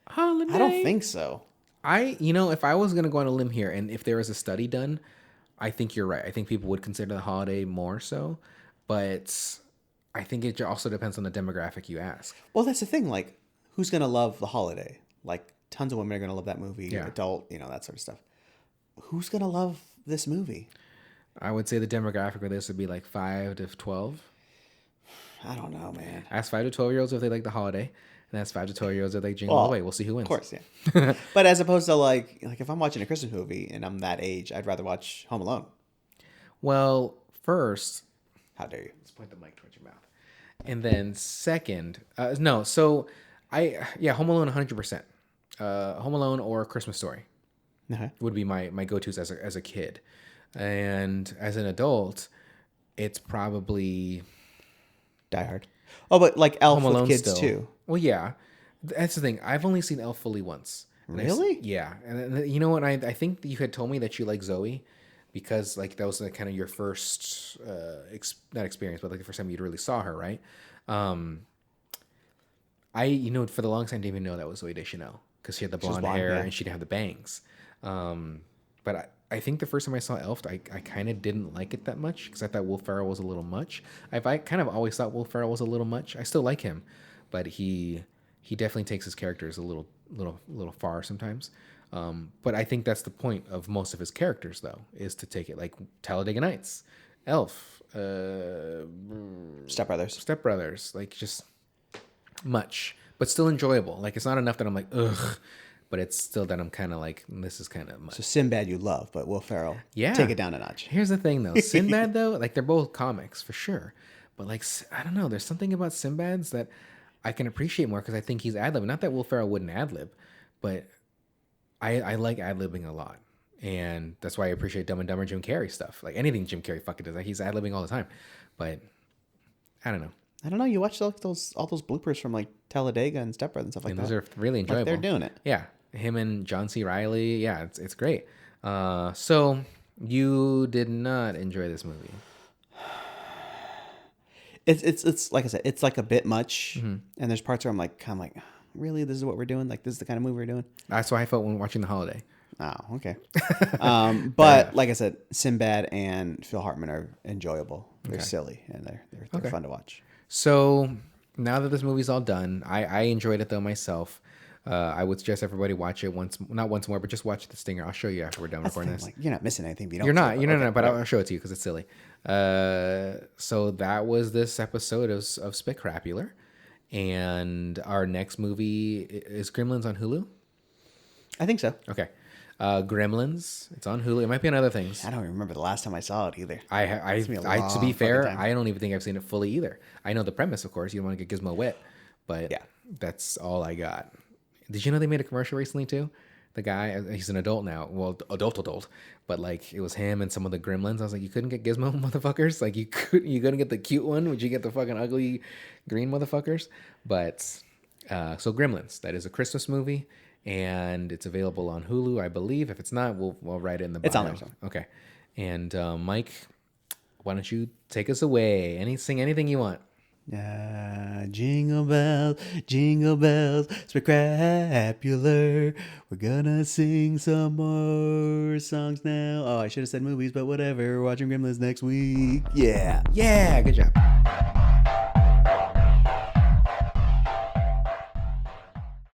I don't think so. If I was gonna go on a limb here, and if there was a study done, I think you're right. I think people would consider the Holiday more so, but I think it also depends on the demographic you ask. Well, that's the thing. Like, who's gonna love the Holiday? Like, tons of women are gonna love that movie. Yeah. Adult, that sort of stuff. Who's gonna love this movie? I would say the demographic of this would be like 5 to 12. I don't know, man. Ask 5 to 12-year-olds if they like the Holiday, and ask 5 to 12-years if they like Jingle All the Way. We'll see who wins. Of course, yeah. But as opposed to like if I'm watching a Christmas movie and I'm that age, I'd rather watch Home Alone. Well, first, How dare you? let's point the mic towards your mouth, and then second, no. So Home Alone 100%. Home Alone or Christmas Story would be my go-tos as a kid, and as an adult, it's probably Die Hard. Oh, but like Elf Home Alone with kids still. too. Well, yeah, that's the thing. I've only seen Elf fully once. Really? Yeah, and you know what? I think you had told me that you like Zoe because like that was like kind of your first not experience, but like the first time you really saw her, right? For the longest time I didn't even know that was Zoe Deschanel because she had the blonde hair and she didn't have the bangs. But I think the first time I saw Elf, I kind of didn't like it that much because I thought Will Ferrell was a little much. I kind of always thought Will Ferrell was a little much. I still like him, but he definitely takes his characters a little far sometimes. But I think that's the point of most of his characters, though, is to take it like Talladega Nights, Elf, Step Brothers, like just much, but still enjoyable. Like it's not enough that I'm like ugh, but it's still that I'm kind of like this is kind of much. So Sinbad you love, but Will Ferrell, take it down a notch. Here's the thing though, Sinbad though, like they're both comics for sure, but like I don't know, there's something about Sinbad's that I can appreciate more because I think he's ad-libbing. Not that Will Ferrell wouldn't ad-lib, but I like ad-libbing a lot. And that's why I appreciate Dumb and Dumber Jim Carrey stuff. Like anything Jim Carrey fucking does, like he's ad-libbing all the time. But I don't know. I don't know. You watch all those bloopers from like Talladega and Step Brothers and stuff like that. Those are really enjoyable. Like they're doing it. Yeah, him and John C. Reilly. Yeah, it's great. So you did not enjoy this movie. It's like I said, it's like a bit much, and there's parts where I'm like, kind of like, really, this is what we're doing? Like this is the kind of movie we're doing? That's how I felt when watching The Holiday. Oh, okay. But like I said, Sinbad and Phil Hartman are enjoyable. They're silly and they're fun to watch. So now that this movie's all done, I enjoyed it though myself. I would suggest everybody watch it not once more, but just watch the stinger. I'll show you after we're done recording this. Like, you're not missing anything. But You're not, but I'll show it to you because it's silly. So that was this episode of Specrapular, and our next movie is Gremlins on Hulu. I think so. Okay. Gremlins. It's on Hulu. It might be on other things. I don't remember the last time I saw it either. To be fair, I don't even think I've seen it fully either. I know the premise, of course. You don't want to get Gizmo wet, but that's all I got. Did you know they made a commercial recently too? The guy, he's an adult now. Well, adult, but like it was him and some of the Gremlins. I was like, you couldn't get Gizmo motherfuckers. Like you couldn't get the cute one. Would you get the fucking ugly green motherfuckers? But so Gremlins, that is a Christmas movie. and it's available on Hulu, I believe. If it's not, we'll write it in the bio. It's on there. Okay. And Mike, why don't you take us away? Sing anything you want. Jingle bells, spectacular. We're gonna sing some more songs now. Oh, I should have said movies, but whatever. We're watching Gremlins next week. Yeah. Yeah, good job.